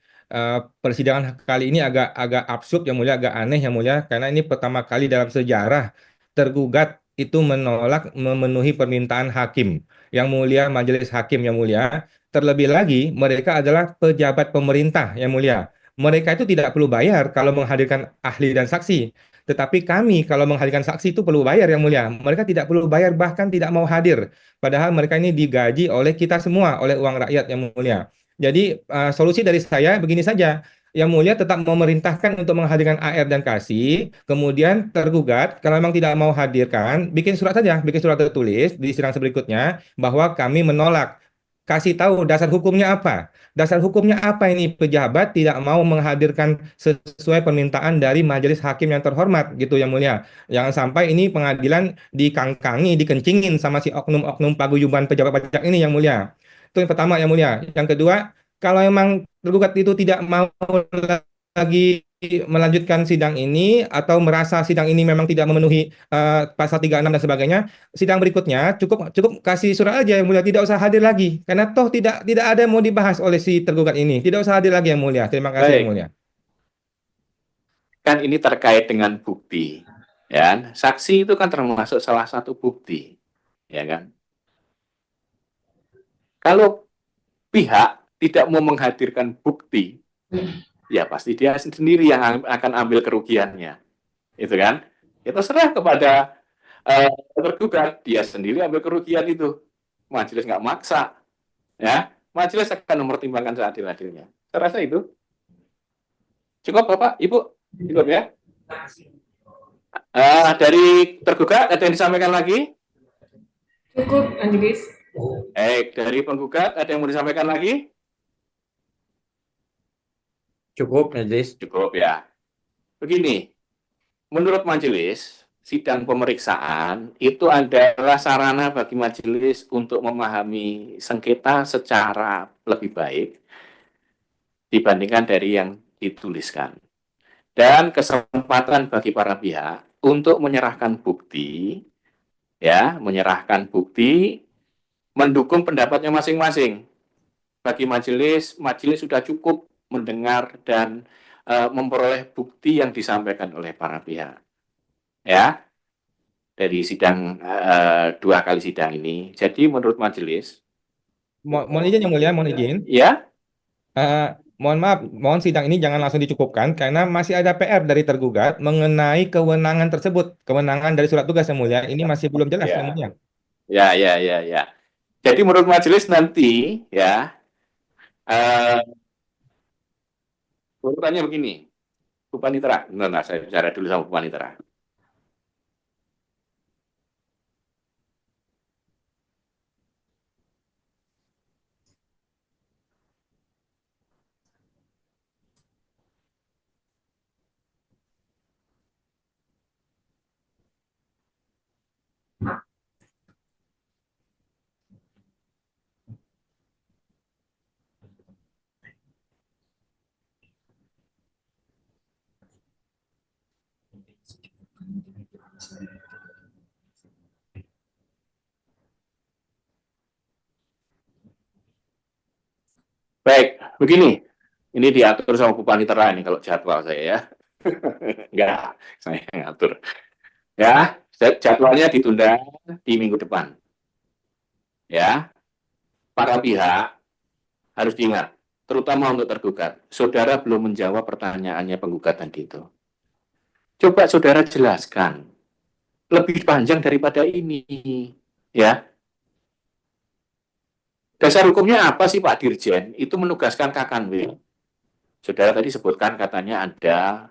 persidangan kali ini agak absurd yang mulia, agak aneh yang mulia, karena ini pertama kali dalam sejarah tergugat itu menolak memenuhi permintaan hakim. Yang mulia, majelis hakim yang mulia. Terlebih lagi, mereka adalah pejabat pemerintah yang mulia. Mereka itu tidak perlu bayar kalau menghadirkan ahli dan saksi. Tetapi kami kalau menghadirkan saksi itu perlu bayar yang mulia. Mereka tidak perlu bayar, bahkan tidak mau hadir. Padahal mereka ini digaji oleh kita semua, oleh uang rakyat yang mulia. Jadi solusi dari saya begini saja. Yang mulia tetap memerintahkan untuk menghadirkan AR dan Kasih, kemudian tergugat kalau memang tidak mau hadirkan, bikin surat saja, bikin surat tertulis di sidang berikutnya bahwa kami menolak. Kasih tahu dasar hukumnya apa. Dasar hukumnya apa ini pejabat tidak mau menghadirkan sesuai permintaan dari majelis hakim yang terhormat gitu yang mulia. Jangan sampai ini pengadilan dikangkangi, dikencingin sama si oknum-oknum paguyuban pejabat pajak ini yang mulia. Itu yang pertama yang mulia. Yang kedua, kalau memang tergugat itu tidak mau lagi melanjutkan sidang ini atau merasa sidang ini memang tidak memenuhi pasal 36 dan sebagainya, sidang berikutnya cukup cukup kasih surat aja yang mulia, tidak usah hadir lagi karena toh tidak ada yang mau dibahas oleh si tergugat ini. Tidak usah hadir lagi yang mulia. Terima kasih yang Baik, mulia. kan ini terkait dengan bukti, ya. Saksi itu kan termasuk salah satu bukti, ya kan. Kalau pihak tidak mau menghadirkan bukti, ya pasti dia sendiri yang akan ambil kerugiannya, itu kan. Ya terserah kepada tergugat, dia sendiri ambil kerugian itu. Majelis nggak maksa, ya. Majelis akan mempertimbangkan seadil-adilnya. Saya rasa itu cukup, Bapak, Ibu, cukup ya. Dari tergugat ada yang disampaikan lagi? Cukup, Majelis. Baik, dari penggugat ada yang mau disampaikan lagi? Cukup, Majelis. Cukup ya. Begini, menurut majelis, sidang pemeriksaan itu adalah sarana bagi majelis untuk memahami sengketa secara lebih baik dibandingkan dari yang dituliskan. Dan kesempatan bagi para pihak untuk menyerahkan bukti, ya, menyerahkan bukti mendukung pendapatnya masing-masing. Bagi majelis, majelis sudah cukup mendengar dan memperoleh bukti yang disampaikan oleh para pihak. Ya, dari sidang 2 kali sidang ini. Jadi menurut majelis, Mohon izin yang mulia, mohon izin. ya, Mohon maaf, mohon sidang ini jangan langsung dicukupkan karena masih ada PR dari tergugat mengenai kewenangan tersebut, kewenangan dari surat tugas yang mulia. Ini masih belum jelas yang mulia. ya. Jadi menurut majelis nanti, ya, urutannya begini, Bu Panitera. Nah, saya bicara dulu sama Bu Panitera. Baik, begini. Ini diatur sama Bu Panitera ini kalau jadwal saya ya. Enggak, saya ngatur. Ya, jadwalnya ditunda di minggu depan. Ya, para pihak harus diingat, terutama untuk tergugat. Saudara belum menjawab pertanyaannya penggugat tadi itu. Coba saudara jelaskan lebih panjang daripada ini, ya. Dasar hukumnya apa sih Pak Dirjen? Itu menugaskan Kakanwil. Saudara tadi sebutkan katanya ada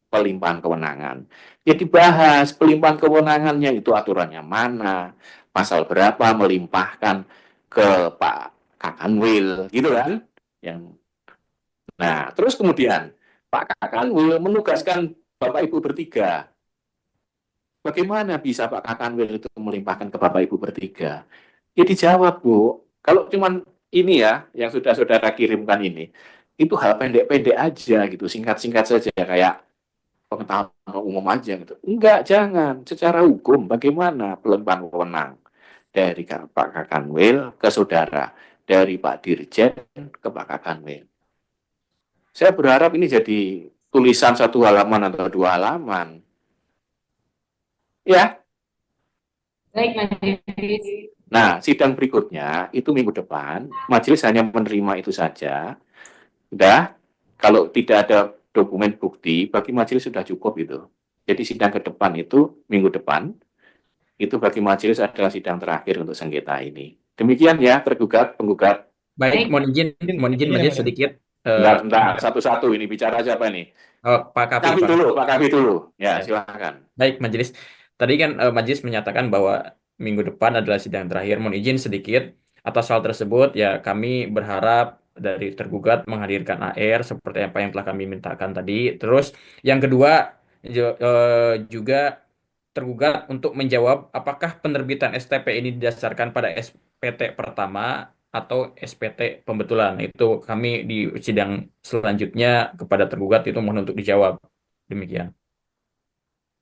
pelimpahan kewenangan. Ya dibahas pelimpahan kewenangannya itu aturannya mana, pasal berapa melimpahkan ke Pak Kakanwil, gitu kan? Nah, terus kemudian Pak Kakanwil menugaskan Bapak Ibu bertiga. Bagaimana bisa Pak Kakanwil itu melimpahkan ke Bapak Ibu bertiga? Ya dijawab, Bu. Kalau cuman ini ya, yang sudah saudara kirimkan ini, itu hal pendek-pendek aja gitu, singkat-singkat saja, kayak pengetahuan umum aja gitu. Enggak, jangan. Secara hukum, bagaimana pelimpahan wewenang dari Pak Kakanwil ke saudara, dari Pak Dirjen ke Pak Kakanwil. Saya berharap ini jadi tulisan 1 halaman atau 2 halaman. Ya. Baik, Majelis. Nah, sidang berikutnya itu minggu depan, majelis hanya menerima itu saja. Udah, kalau tidak ada dokumen bukti, bagi majelis sudah cukup itu. Jadi sidang ke depan itu minggu depan, itu bagi majelis adalah sidang terakhir untuk sengketa ini. Demikian ya, tergugat, penggugat. Baik, mohon izin Majelis sedikit. Bentar, satu-satu ini bicara siapa ini? Pak Kavi, Pak Kavi dulu. Ya, silakan. Baik, Majelis. Tadi kan Majelis menyatakan bahwa minggu depan adalah sidang terakhir. Mohon izin sedikit atas hal tersebut. Ya, kami berharap dari tergugat menghadirkan AR seperti apa yang telah kami mintakan tadi. Terus yang kedua juga tergugat untuk menjawab apakah penerbitan STP ini didasarkan pada SPT pertama atau SPT pembetulan. Itu kami di sidang selanjutnya kepada tergugat itu mohon untuk dijawab. Demikian.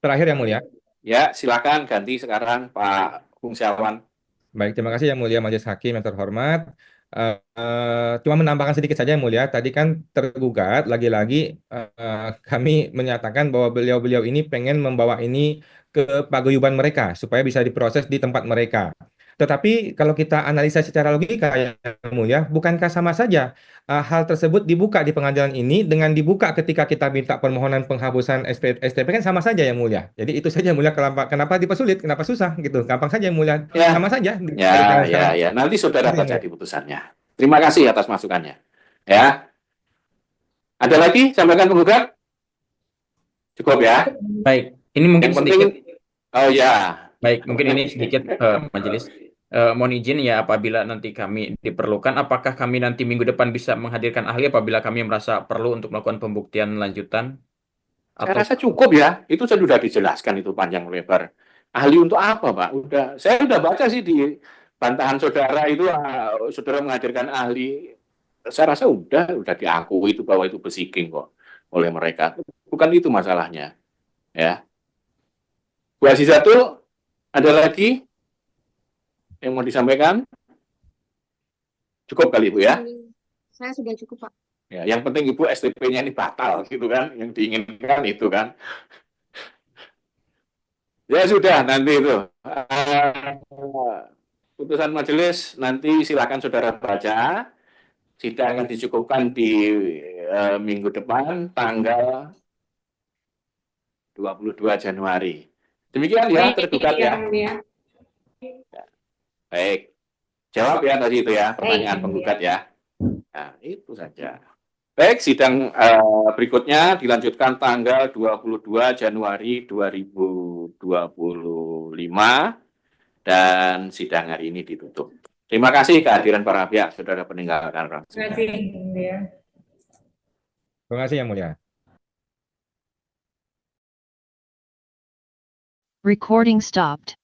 Terakhir yang mulia. Ya, silakan ganti sekarang Pak Fungsiawan. Baik, terima kasih yang mulia Majelis Hakim yang terhormat. Cuma menambahkan sedikit saja yang mulia. Tadi kan tergugat lagi-lagi kami menyatakan bahwa beliau-beliau ini pengen membawa ini ke paguyuban mereka supaya bisa diproses di tempat mereka. Tetapi kalau kita analisa secara logika yang mulia, bukankah sama saja hal tersebut dibuka di pengadilan ini dengan dibuka ketika kita minta permohonan penghapusan STP kan sama saja yang mulia. Jadi itu saja yang mulia, kenapa dipersulit, kenapa susah gitu. Gampang saja yang mulia. Ya, Sama saja. ya. Nanti saudara baca di putusannya. Terima kasih atas masukannya. Ya. Ada lagi sampaikan penggugat? Cukup ya. Baik, ini mungkin Yang penting, sedikit. oh ya. Baik, mungkin ini sedikit majelis. Mohon izin ya apabila nanti kami diperlukan, apakah kami nanti minggu depan bisa menghadirkan ahli apabila kami merasa perlu untuk melakukan pembuktian lanjutan? Saya Atau rasa cukup ya. Itu sudah dijelaskan itu panjang lebar. Ahli untuk apa, Pak? Saya udah baca sih di bantahan saudara itu, saudara menghadirkan ahli. Saya rasa udah diakui itu bahwa itu besiking kok oleh mereka. Bukan itu masalahnya. Ya. Bu Azizatul, ada lagi yang mau disampaikan? Cukup kali, Bu ya? Saya sudah cukup, Pak. Ya, yang penting Ibu STP-nya ini batal gitu kan, yang diinginkan itu kan. Ya sudah, nanti itu. Putusan majelis nanti silakan saudara baca. Sidang akan dicukupkan di minggu depan tanggal 22 Januari. Demikian ya, tergugat ya. Baik. Jawab ya tadi itu ya, pertanyaan penggugat ya. Nah, itu saja. Baik, sidang berikutnya dilanjutkan tanggal 22 Januari 2025 dan sidang hari ini ditutup. Terima kasih kehadiran para pihak, saudara peninggalkan. Terima kasih. Terima kasih yang mulia. Recording stopped.